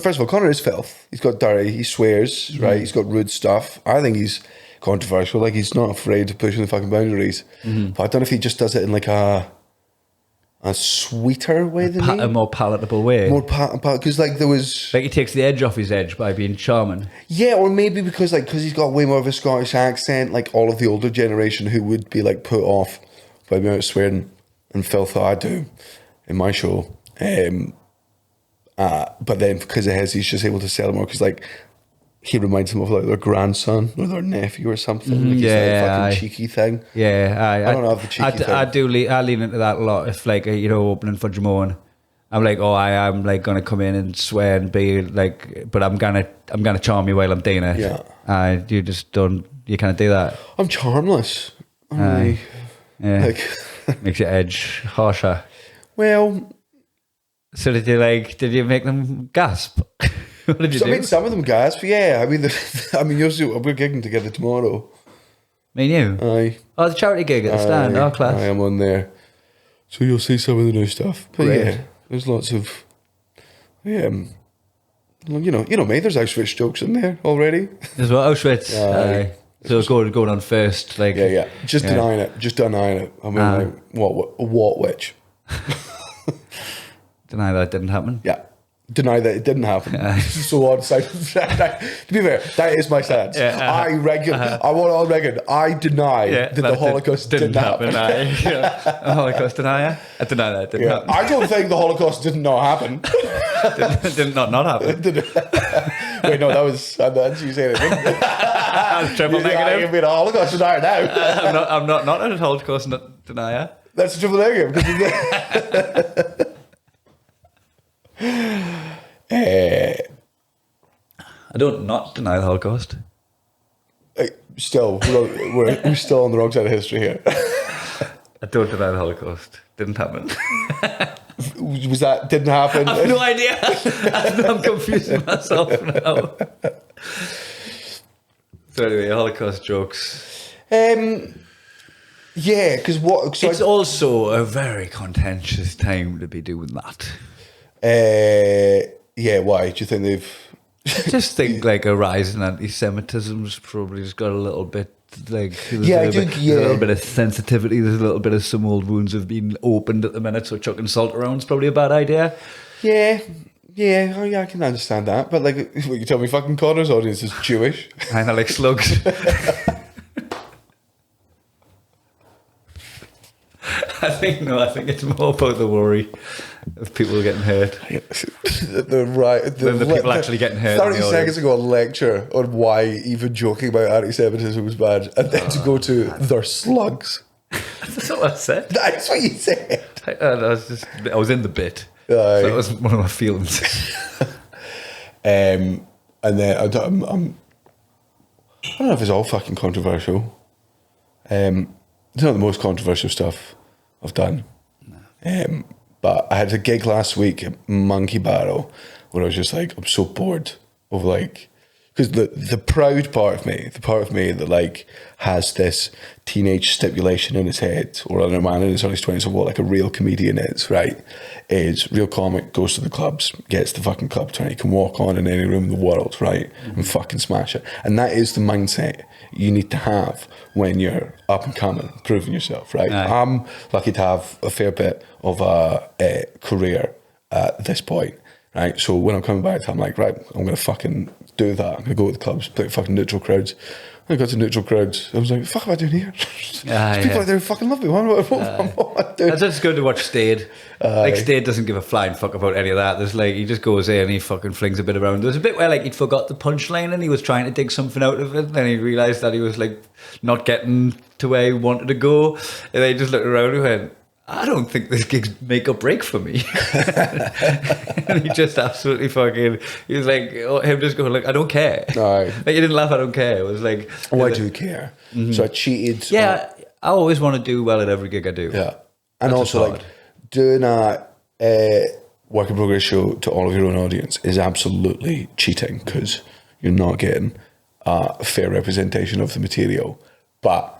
first of all, Connor is filth. He's got dirty, he swears, right? He's got rude stuff. I think he's controversial. Like he's not afraid to push the fucking boundaries. But I don't know if he just does it in like a sweeter way than me. A more palatable way. Because like there was... Like he takes the edge off his edge by being charming. Yeah, or maybe because he's got way more of a Scottish accent, like all of the older generation who would be like put off by the amount of swearing and filth that I do in my show. But then because of his, he's just able to sell it more because like he reminds them of like their grandson or their nephew or something. Like he's that fucking cheeky thing. Yeah, I don't have the cheeky thing. I lean into that a lot. If like opening for Jamon, I'm like, oh, I am like gonna come in and swear and be like, but I'm gonna charm you while I'm doing it. Yeah. You just don't. You can't do that. I'm charmless. Yeah. Like makes your edge harsher. Well. So did you make them gasp? What did you do? I made some of them gasp, yeah. I mean, we're gigging together tomorrow. Me and you? Aye. Oh, the charity gig at the stand, class. I am on there. So you'll see some of the new stuff. But yeah, there's lots of, you know me, there's Auschwitz jokes in there already. There's what, Auschwitz? Aye. So it's going on first, like... Yeah. Just denying it. I mean, like, what which? Deny that didn't happen. Yeah. Deny that it didn't happen. So on. To be fair, that is my stance. I want on record. I deny that the Holocaust didn't happen. A Holocaust denier? I deny that didn't happen. I don't think the Holocaust did not happen. did not happen. Wait, no, that was you saying it. That's triple negative. You're being a Holocaust denier now. I'm not a Holocaust denier. That's a triple negative. I don't not deny the Holocaust. Still, we're still on the wrong side of history here. I don't deny the Holocaust. Didn't happen. Was that didn't happen? I have no idea. I'm confusing myself now. So anyway, Holocaust jokes. Yeah, because what? So it's also a very contentious time to be doing that. Yeah, why? Do you think they've... I just think like a rise in anti-Semitism's probably just got a little bit like... There's a little bit of sensitivity. There's a little bit of some old wounds have been opened at the minute, so chucking salt around is probably a bad idea. Yeah, I can understand that. But like, what you tell me, fucking Connor's audience is Jewish. I know, like slugs. I think it's more about the worry of people getting hurt. The people actually getting hurt. 30 seconds ago, a lecture on why even joking about anti-Semitism was bad, and then to go to they're slugs. That's not what I said. That's what you said. I was in the bit. So that was one of my feelings. And then I don't know if it's all fucking controversial. It's not the most controversial stuff I've done. No. But I had a gig last week at Monkey Barrel where I was just like, I'm so bored of like Because the proud part of me, the part of me that like has this teenage stipulation in his head, or a man in his early 20s of what like a real comedian is, right? Is real comic, goes to the clubs, gets the fucking club 20, can walk on in any room in the world, right? And fucking smash it. And that is the mindset you need to have when you're up and coming, proving yourself, right? Aye. I'm lucky to have a fair bit of a career at this point. Right, so when I'm coming back, I'm like, right, I'm going to fucking do that. I'm going to go to the clubs, play fucking neutral crowds. When I got to neutral crowds, I was like, fuck am I doing here? There's people out there who fucking love me. What am I doing? That's just good to watch Stade. Like, Stade doesn't give a flying fuck about any of that. There's like, he just goes in and he fucking flings a bit around. There's a bit where like he'd forgot the punchline and he was trying to dig something out of it. And then he realised that he was like not getting to where he wanted to go. And then he just looked around and went, I don't think this gig's make or break for me. And he just absolutely fucking, he was like, him just going like, I don't care. Aye. Like, he didn't laugh, I don't care. It was like, Oh, I do care. So I cheated. yeah, I always want to do well at every gig I do. Yeah. And That's also just like hard. doing a work in progress show to all of your own audience is absolutely cheating because you're not getting a fair representation of the material. But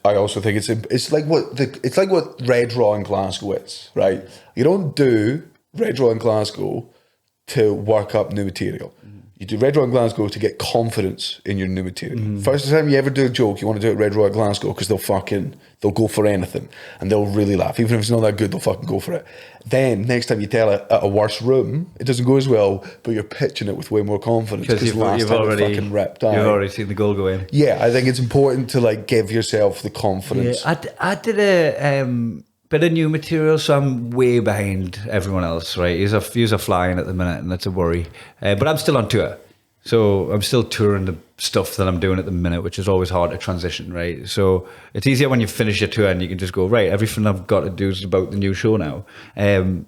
I also think it's like what Red Raw in Glasgow is, right? You don't do Red Raw in Glasgow to work up new material. You do Red Raw in Glasgow to get confidence in your new material. First time you ever do a joke, you want to do it Red Raw in Glasgow because they'll go for anything and they'll really laugh. Even if it's not that good, they'll fucking go for it. Then next time you tell it at a worse room, it doesn't go as well, but you're pitching it with way more confidence Because because last you've time already, it fucking ripped. you've already seen the goal go in. Yeah, I think it's important to like give yourself the confidence. Yeah, I did a bit of new material, so I'm way behind everyone else, right? He's a flying at the minute, and that's a worry. But I'm still on tour. So I'm still touring the stuff that I'm doing at the minute, which is always hard to transition, right? So it's easier when you finish your tour and you can just go, right, everything I've got to do is about the new show now.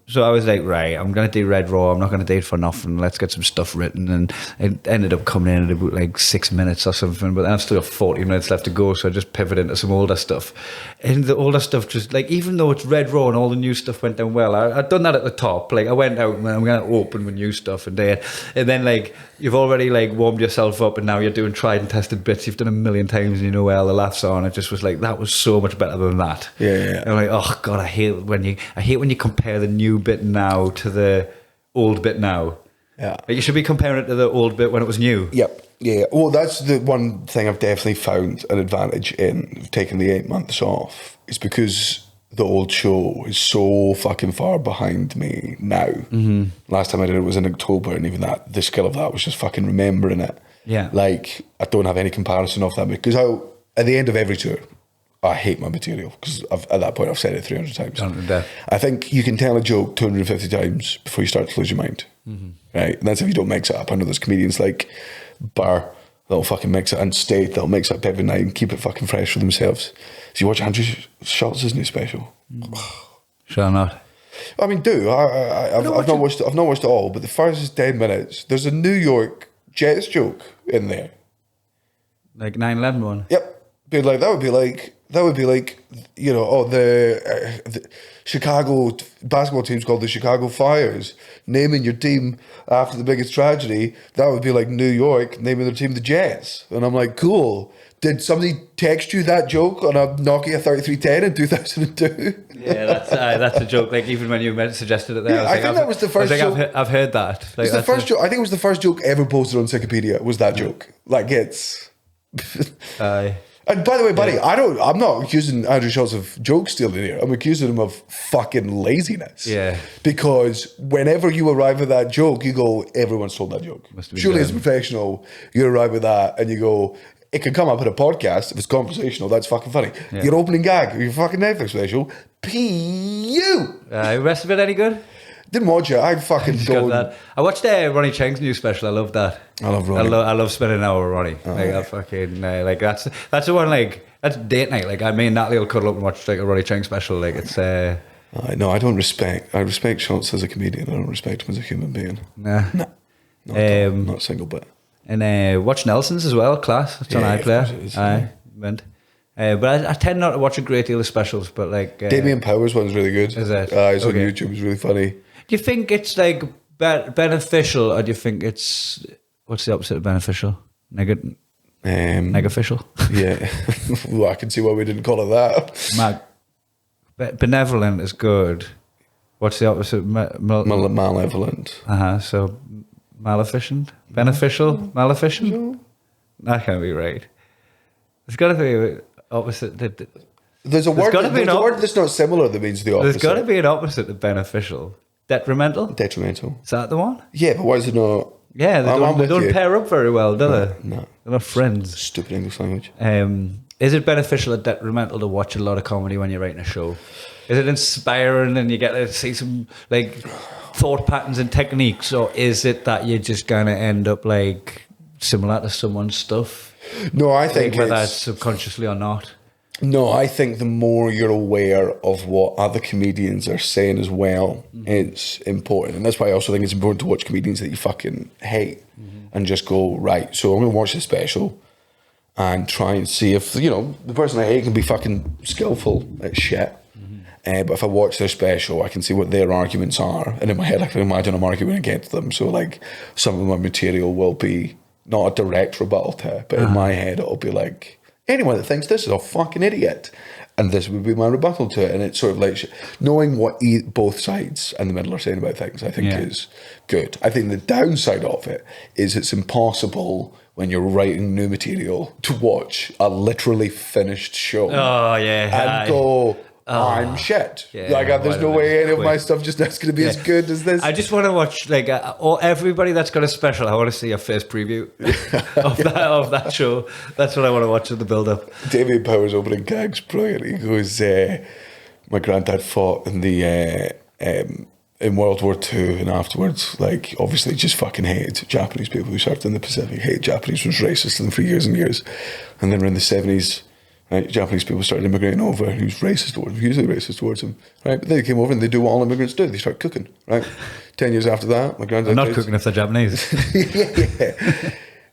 So I was like, right, I'm going to do Red Raw. I'm not going to do it for nothing. Let's get some stuff written. And it ended up coming in at about like 6 minutes or something. But then I've still got 40 minutes left to go. So I just pivoted into some older stuff. And the older stuff just like, even though it's Red Raw and all the new stuff went down well, I'd done that at the top. Like I went out and I'm going to open with new stuff and then like you've already like warmed yourself up and now you're doing tried and tested bits you've done a million times and you know where all the laughs are, and it just was like that was so much better than that. Yeah. And I'm like, oh god, I hate when you compare the new bit now to the old bit now. Yeah. Like you should be comparing it to the old bit when it was new. Yep. Yeah. Well, that's the one thing I've definitely found an advantage in taking the 8 months off is because the old show is so fucking far behind me now. Last time I did it was in October, and even that, the skill of that was just fucking remembering it. Yeah. Like, I don't have any comparison of that because at the end of every tour, I hate my material because at that point I've said it 300 times. Done to death. I think you can tell a joke 250 times before you start to lose your mind. Right? And that's if you don't mix it up. I know there's comedians like Burr that'll fucking mix it, and State that'll mix it up every night and keep it fucking fresh for themselves. So you watch Andrew Schultz's new special. Shall I not? I mean, I've not watched it all, but the first 10 minutes, there's a New York Jets joke in there. Like 9/11 one. Yep. That would be like, you know, the Chicago basketball team's called the Chicago Fires. Naming your team after the biggest tragedy, that would be like New York naming their team the Jets. And I'm like, cool. Did somebody text you that joke on a Nokia 3310 in 2002? Yeah, that's a joke. Like even when you suggested it there, Yeah, I think that was the first joke. I've heard that. Like, It's the first joke. I think it was the first joke ever posted on Wikipedia. Was that joke? Like it's. Aye. And by the way, buddy, I'm not accusing Andrew Schultz of joke stealing here. I'm accusing him of fucking laziness. Yeah. Because whenever you arrive at that joke, you go, everyone's told that joke. Surely as a professional, you arrive at that and you go, it can come up in a podcast if it's conversational. That's fucking funny. Yeah. Your opening gag, your fucking Netflix special, P.U. The rest of it any good? Didn't watch it. I'd fucking go. That. I watched Ronnie Cheng's new special. I love that. I love Ronnie. I love spending an hour with Ronnie. I fucking like that's the one like that's date night. Like I mean, Natalie will cuddle up and watch like a Ronnie Cheng special. Like it's. No, I don't respect. I respect Schultz as a comedian. I don't respect him as a human being. Nah. No, not a single bit. And watch Nelson's as well. Class. It's on iPlayer. Aye, meant. But I tend not to watch a great deal of specials. But like Damien Powers one's really good. Is it? It's on YouTube. It's really funny. Do you think it's like beneficial, or do you think it's What's the opposite of beneficial? Negatificial? Yeah. Well, I can see why we didn't call it that. Benevolent is good. What's the opposite? Malevolent. So maleficent? Beneficial? Maleficent? That can't be right. There's got to be opposite. There's a word that's not similar that means the opposite. There's got to be an opposite of beneficial. Detrimental? Detrimental. Is that the one? Yeah, but why is it not? Yeah, they don't pair up very well, do they? No. They're not friends. Stupid English language. Is it beneficial or detrimental to watch a lot of comedy when you're writing a show? Is it inspiring and you get to see some like thought patterns and techniques, or is it that you're just gonna end up like similar to someone's stuff? No, I think whether that's subconsciously or not. No, I think the more you're aware of what other comedians are saying as well, it's important. And that's why I also think it's important to watch comedians that you fucking hate and just go, right, so I'm going to watch this special and try and see if, the person I hate can be fucking skillful at shit. But if I watch their special, I can see what their arguments are. And in my head, I can imagine I'm arguing against them. So, like, some of my material will be not a direct rebuttal to it, but in my head, it'll be like, anyone that thinks this is a fucking idiot, and this would be my rebuttal to it. And it's sort of like knowing what both sides and the middle are saying about things, I think is good. I think the downside of it is it's impossible when you're writing new material to watch a literally finished show and go, I'm shit. There's no way any of my stuff just is going to be as good as this. I just want to watch everybody that's got a special. I want to see a first preview of that show. That's what I want to watch at the build up. David Power's opening gag's brilliant. He goes, my granddad fought in the in World War II, and afterwards, like, obviously just fucking hated Japanese people who served in the Pacific. Hated Japanese, was racist to them for years and years. And then around the 70s, right, Japanese people started immigrating over, and he was racist towards them, hugely racist towards them, right? But they came over and they do what all immigrants do, they start cooking, right? 10 years after that, my granddad not cooking if they're Japanese.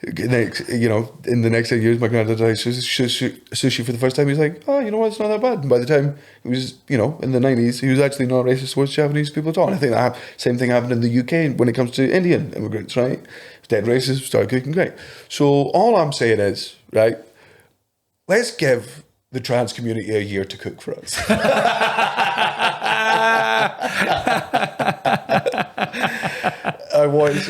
Next, in the next 10 years, my granddad tried sushi for the first time. He's like, oh, you know what, it's not that bad. And by the time he was, in the 90s, he was actually not racist towards Japanese people at all. And I think that same thing happened in the UK when it comes to Indian immigrants, right? Dead racist, started cooking great. So all I'm saying is, right, let's give the trans community a year to cook for us.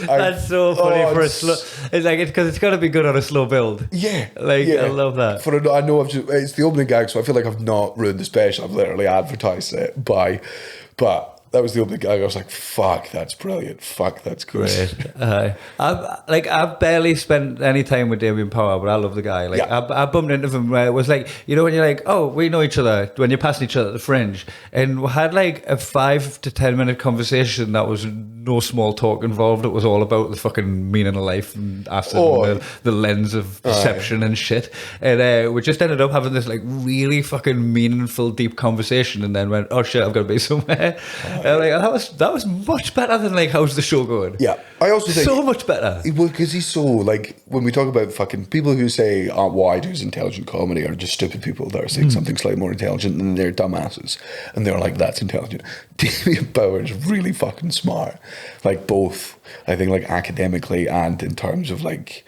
That's so funny for a slow. It's like because it's got to be good on a slow build. Yeah, I love that. I know it's the opening gag, so I feel like I've not ruined the special. I've literally advertised it but that was the opening gag. I was like, fuck, that's brilliant. Fuck, that's great. I've barely spent any time with Damien Power, but I love the guy. I bumped into him where it was like, when you're like, oh, we know each other, when you're passing each other at the Fringe, and we had like a 5 to 10 minute conversation that was no small talk involved. It was all about the fucking meaning of life and acid, the lens of perception and shit. And we just ended up having this like really fucking meaningful, deep conversation, and then went, oh shit, I've got to be somewhere. That was much better than like, how's the show going? Yeah, I also think so much better. Because he's so like, when we talk about fucking people who say what I do is intelligent comedy are just stupid people that are saying something slightly more intelligent and they're dumbasses, and they're like, that's intelligent. Damien Power is really fucking smart, like both I think like academically and in terms of like,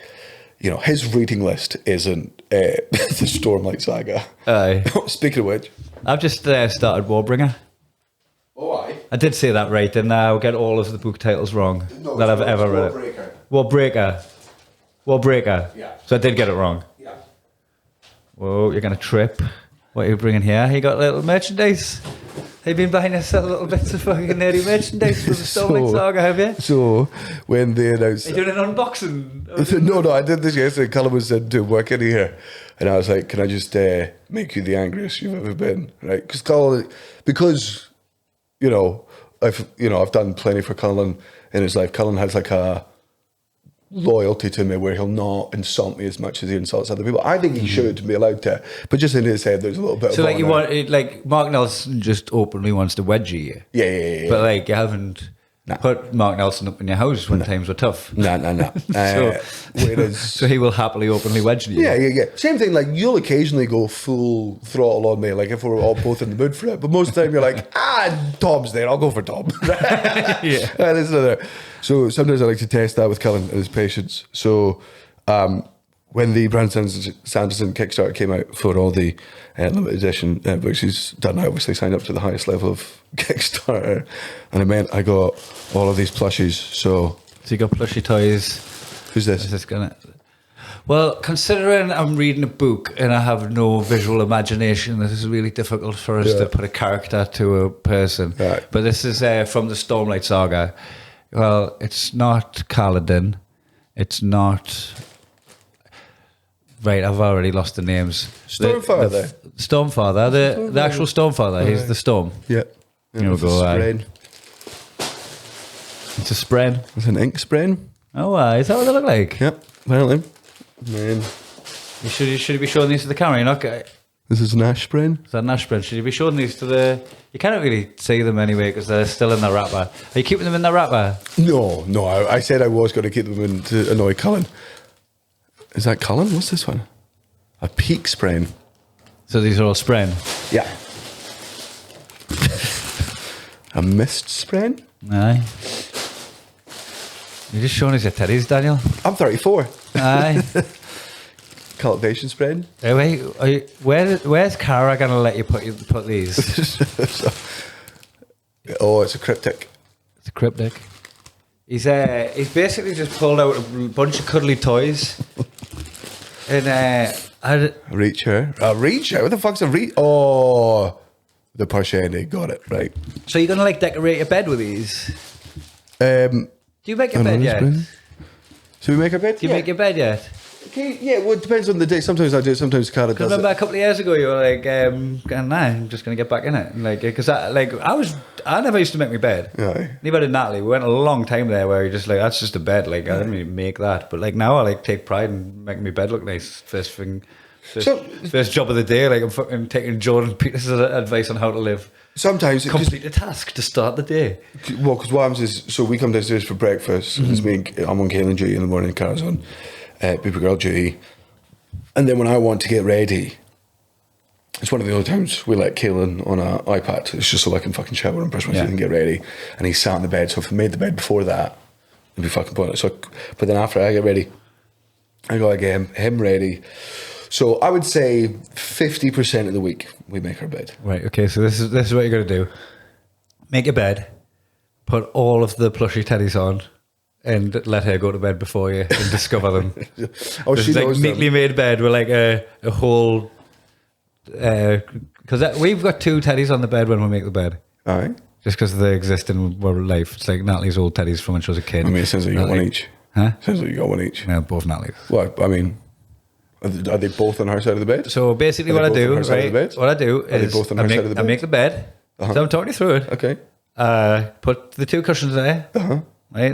his reading list isn't the Stormlight Saga. Aye. Speaking of which, I've just started Warbringer. Oh, aye. I did say that right, and I get all of the book titles wrong that I've ever read. Warbreaker. Yeah. So I did get it wrong. Yeah. Whoa, you're going to trip. What are you bringing here? You got little merchandise? Have you been buying yourself little bits of fucking nerdy merchandise for the Stormlight Saga, have you? So, when they announced... Are you doing an unboxing? No, I did this yesterday. Callum was said to work in here. And I was like, can I just make you the angriest you've ever been? Right? Because I've done plenty for Cullen in his life. Cullen has like a loyalty to me where he'll not insult me as much as he insults other people. I think he should be allowed to, but just in his head, there's a little bit. So like Mark Nelson just openly wants to wedgie you. Yeah. But like you haven't. Put Mark Nelson up in your house when times were tough. No. So he will happily openly wedge you. Yeah. Same thing, like you'll occasionally go full throttle on me, like if we're all both in the mood for it. But most of the time you're like, Tom's there, I'll go for Tom. Yeah. So sometimes I like to test that with Cullen and his patience. So when the Brandon Sanderson Kickstarter came out for all the limited edition, which he's done, I obviously signed up to the highest level of Kickstarter, and it meant I got all of these plushies. So you got plushy toys. Who's this? Is this gonna? Well, considering I'm reading a book and I have no visual imagination, this is really difficult for us to put a character to a person. Right. But this is from the Stormlight Saga. Well, it's not Kaladin. It's not... Right, I've already lost the names. Stormfather. Stormfather, the actual Stormfather. He's the Storm. Yeah. Here we go. It's a spread. It's an ink spread. Oh, is that what they look like? Yep, apparently. Man. Should you be showing these to the camera? You're not... This is an ash spread. Is that an ash spread? Should you be showing these to the... You can't really see them anyway because they're still in the wrapper. Are you keeping them in the wrapper? No. I said I was going to keep them in to annoy Cullen. Is that Cullen? What's this one? A peak sprain. So these are all sprain? Yeah. A mist sprain? Aye. You're just showing us your teddies, Daniel. I'm 34. Aye. Cultivation sprain. Hey, wait, where's Cara going to let you put these? It's a cryptic. It's a cryptic. He's basically just pulled out a bunch of cuddly toys. And Reach her. A reach her? What the fuck's a reach? Oh, the Parshani. Got it, right. So you're going to decorate your bed with these? Do you make your bed yet? So we make our bed? Do you make your bed yet? Okay, yeah, well, it depends on the day. Sometimes I do, sometimes Cara does. Remember a couple of years ago, you were like, nah, I'm just going to get back in it. Because I never used to make my bed. Aye. Neither did Natalie. We went a long time there where you're just like, that's just a bed. I didn't really make that. But now I take pride in making my bed look nice. First job of the day. I'm fucking taking Jordan Peters' advice on how to live. Sometimes complete a task to start the day. Well, because what happens is, so we come downstairs for breakfast. Mm-hmm. I'm on Kaylin duty in the morning, Cara's on Paper Girl duty. And then when I want to get ready, it's one of the only times we let Kaylin on an iPad. It's just so I can fucking shower and brush my teeth and get ready. And he's sat in the bed. So if I made the bed before that, it'd be fucking pointless. But then after I get ready, I gotta get him ready. So I would say 50% of the week we make our bed. Right. Okay. So this is what you're gonna do. Make a bed. Put all of the plushy teddies on. And let her go to bed before you and discover them. She knows neatly made bed with a whole... Because we've got two teddies on the bed when we make the bed. All right. Just because they exist in real life. It's like Natalie's old teddies from when she was a kid. I mean, it sounds like you got one each. Huh? Sounds like you got one each. No, both Natalie's. Well, I mean, are they both on her side of the bed? So basically what I do, right, what I do is both on her side of the bed? I make the bed. Uh-huh. So I'm talking you through it. Okay. Put the two cushions there. Uh-huh. Right,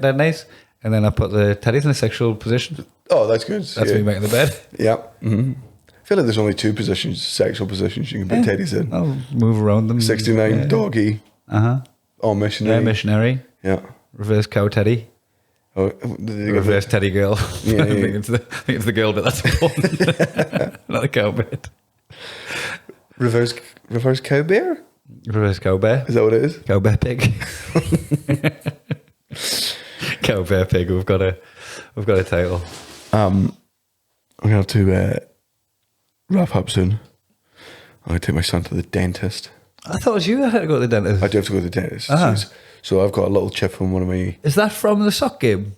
they're nice. And then I put the teddies in a sexual position. Oh, that's good. That's me making the bed. Yeah. Mm-hmm. I feel like there's only two sexual positions you can put teddies in. I'll move around them. 69 doggy. Uh-huh. All missionary. Yeah, missionary. Yeah. Reverse cow teddy. Oh, reverse teddy girl. Yeah, I think it's the girl bit that's important. Not the cow bit. Reverse cow bear? Reverse cow bear. Is that what it is? Cowbearpig. Cowbearpig. We've got a title. I'm gonna have to wrap up soon. I'm gonna take my son to the dentist. I thought it was you that had to go to the dentist. I do have to go to the dentist. Uh-huh. So I've got a little chip on one of my... Is that from the sock game?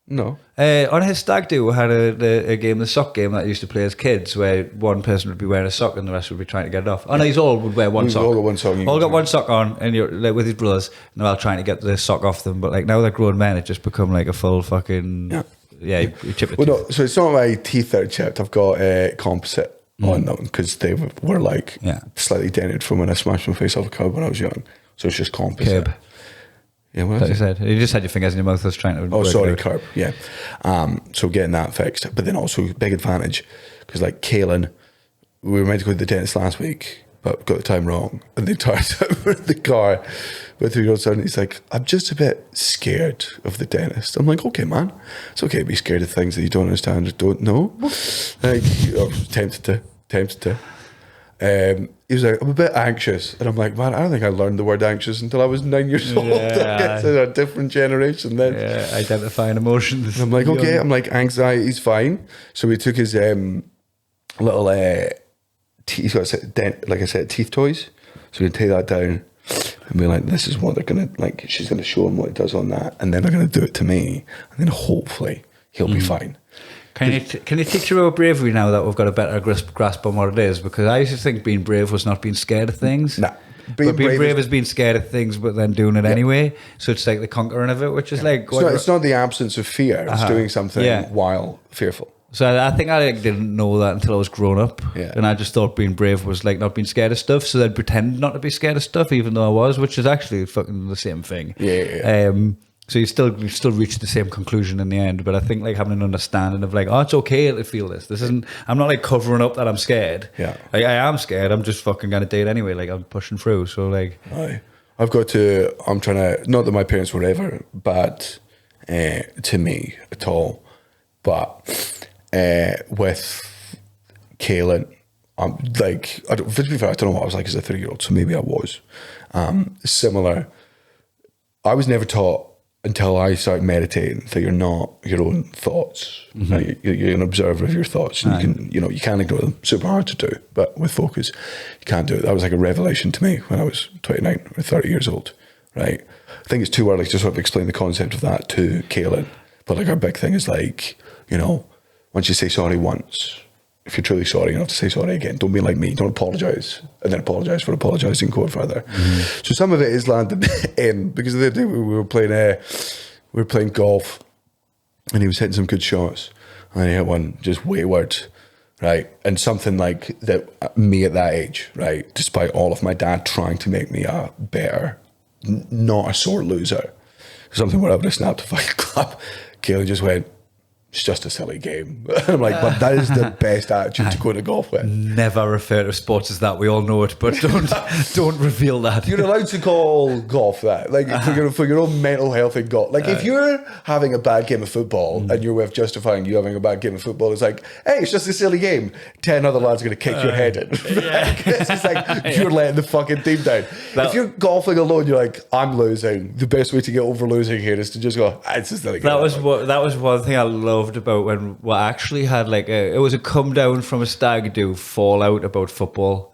No. On his stag do, we had a game, the sock game that I used to play as kids, where one person would be wearing a sock and the rest would be trying to get it off. Oh no, he's all would wear one sock. All got one sock. All got one sock on, and you're with his brothers, and they're all trying to get the sock off them. But now they're grown men, it just become a full fucking you chip it. Well, no, so it's not my teeth that are chipped. I've got a composite on them because they were slightly dented from when I smashed my face off a curb when I was young. So it's just composite. Curb. Yeah, what you said. You just had your fingers in your mouth. I was trying to. Oh, sorry, curb. Yeah. So getting that fixed, but then also big advantage because Kaylin, we were meant to go to the dentist last week, but got the time wrong, and the entire time we're in the car, my 3-year-old son, he's like, I'm just a bit scared of the dentist. I'm like, okay, man, it's okay to be scared of things that you don't understand or don't know. Like, I was tempted to. He was like, I'm a bit anxious. And I'm like, man, I don't think I learned the word anxious until I was 9 years old. It's a different generation then. Yeah, identifying emotions. And I'm like, okay, I'm like, anxiety's fine. So we took his little, he's got a set, like I said, teeth toys. So we take that down and we're like, this is what they're going to, like, she's going to show him what it does on that. And then they're going to do it to me. And then hopefully he'll be fine. Can you teach about bravery now that we've got a better grasp on what it is? Because I used to think being brave was not being scared of things. Nah. Being brave is being scared of things, but then doing it anyway. So it's like the conquering of it, which is like... It's not the absence of fear. It's doing something while fearful. So I think I didn't know that until I was grown up. Yeah. And I just thought being brave was like not being scared of stuff. So I'd pretend not to be scared of stuff, even though I was, which is actually fucking the same thing. Yeah. So you still reach the same conclusion in the end, but I think like having an understanding of like, oh, it's okay to feel this. This isn't. I'm not like covering up that I'm scared. Yeah, like, I am scared. I'm just fucking gonna do it anyway. Like I'm pushing through. So like, I'm trying to. Not that my parents were ever bad to me at all, but with Kaylin, like, to be fair, I don't know what I was like as a 3-year-old, so maybe I was similar. I was never taught until I started meditating that you're not your own thoughts. Right? You're an observer of your thoughts. And you can't ignore them. Super hard to do, but with focus, you can't do it. That was like a revelation to me when I was 29 or 30 years old, right? I think it's too early to sort of explain the concept of that to Kaylin. But like our big thing is like, once you say sorry once, if you're truly sorry, you don't have to say sorry again. Don't be like me. Don't apologise and then apologise for apologising, go further. So some of it is landed in, because the other day we were playing golf and he was hitting some good shots and he hit one just wayward, right? And something like that, me at that age, right? Despite all of my dad trying to make me a better, not a sore loser, something where I would have snapped a fucking clap, Kaylin just went, it's just a silly game. And I'm like, but that is the best attitude to go to golf with. Never refer to sports as that. We all know it, but don't reveal that. You're allowed to call golf that, like for your own mental health and golf. Like if you're having a bad game of football and your way of justifying you having a bad game of football is like, hey, it's just a silly game. 10 other lads are going to kick your head in. It's just like you're letting the fucking team down. If you're golfing alone, you're like, I'm losing. The best way to get over losing here is to just go, it's a silly game. That was one thing I loved about when we actually had like it was a come down from a stag do fallout about football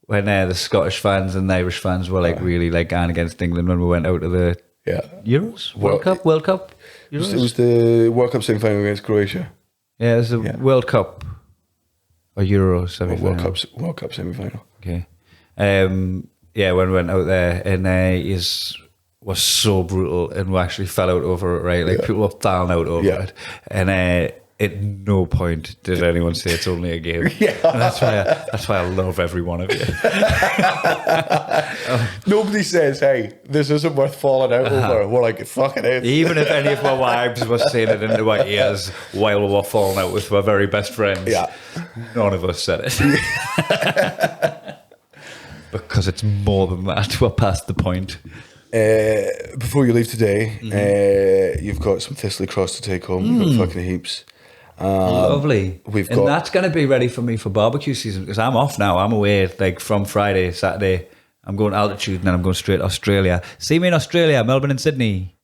when the Scottish fans and the Irish fans were like really like going against England when we went out of the Euros World Cup Euros? It was the World Cup semi-final against Croatia. Yeah, it was the World Cup or Euros semi-final. World Cup semi-final. Okay. When we went out there and was so brutal and we actually fell out over it, right? Like people were falling out over it. And at no point did anyone say it's only a game. And that's why I love every one of you. Nobody says, hey, this isn't worth falling out over. We're like, it fucking is. Even if any of my wives were saying it into my ears while we were falling out with my very best friends, none of us said it. Because it's more than that. We're past the point. Before you leave today, you've got some Thistley Cross to take home. You've got fucking heaps. Lovely. That's going to be ready for me for barbecue season because I'm off now. I'm away like from Friday, Saturday. I'm going altitude and then I'm going straight to Australia. See me in Australia, Melbourne and Sydney.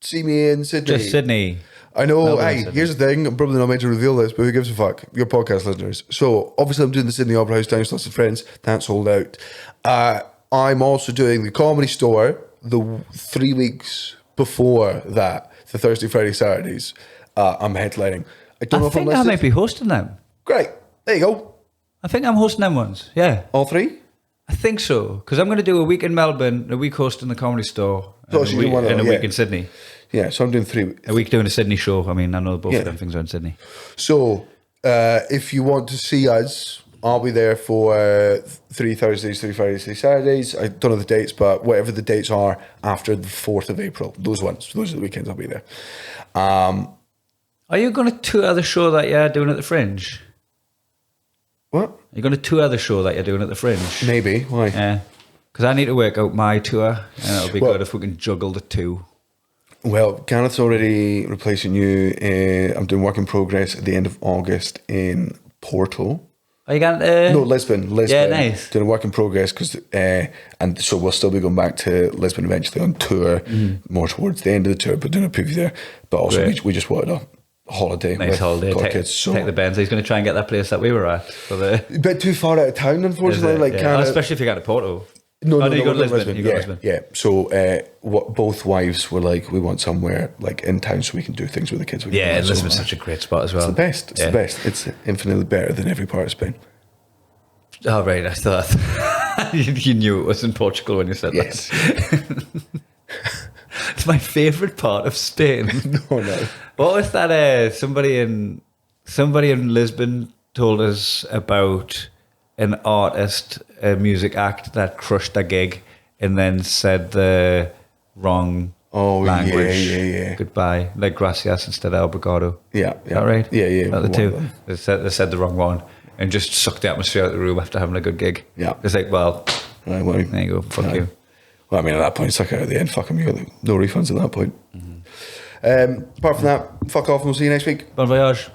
See me in Sydney. Just Sydney. I know. Hey, here's the thing. I'm probably not meant to reveal this, but who gives a fuck? Your podcast listeners. So obviously I'm doing the Sydney Opera House down Sloss and Friends. That's sold out. I'm also doing the Comedy Store the 3 weeks before that, the Thursday, Friday, Saturdays. I'm headlining. I don't know if I'm listed. I might be hosting them. Great. There you go. I think I'm hosting them ones. Yeah. All three? I think so. Because I'm going to do a week in Melbourne, a week hosting the Comedy Store, and a week in Sydney. Yeah, so I'm doing 3. A week doing a Sydney show. I mean, I know both of them things are in Sydney. So if you want to see us, I'll be there for 3 Thursdays, 3 Fridays, 3 Saturdays. I don't know the dates, but whatever the dates are after the 4th of April, those are the weekends I'll be there. Are you going to tour the show that you're doing at the Fringe? What? Are you going to tour the show that you're doing at the Fringe? Maybe. Why? Yeah. Because I need to work out my tour, and it'll be good if we can juggle the two. Well, Gareth's already replacing you. I'm doing work in progress at the end of August in Porto. Are you going to... No, Lisbon. Yeah, nice. Doing a work in progress, and so we'll still be going back to Lisbon eventually on tour, more towards the end of the tour, but doing a preview there. But also, we just wanted a holiday. Nice holiday. Take the Benz. He's going to try and get that place that we were at. A bit too far out of town, unfortunately. Especially if you get to Porto. No, you go to Lisbon. You go to Lisbon. Yeah. So both wives were like, we want somewhere like in town so we can do things with the kids. Lisbon's such a great spot as well. It's the best. It's the best. It's infinitely better than every part of Spain. Oh, right. I thought you knew it was in Portugal when you said that. It's my favourite part of Spain. No. What was that? Somebody in Lisbon told us about an artist, a music act that crushed a gig and then said the wrong language. Yeah. Goodbye, like gracias instead of obrigado. Yeah. Is that right? Yeah. Not the two. They said the wrong one and just sucked the atmosphere out of the room after having a good gig. Yeah. It's like, well, right, well, there you go. Fuck you. Well, I mean, at that point, suck out at the end. Fuck them. You got no refunds at that point. Apart from that, fuck off and we'll see you next week. Bon voyage.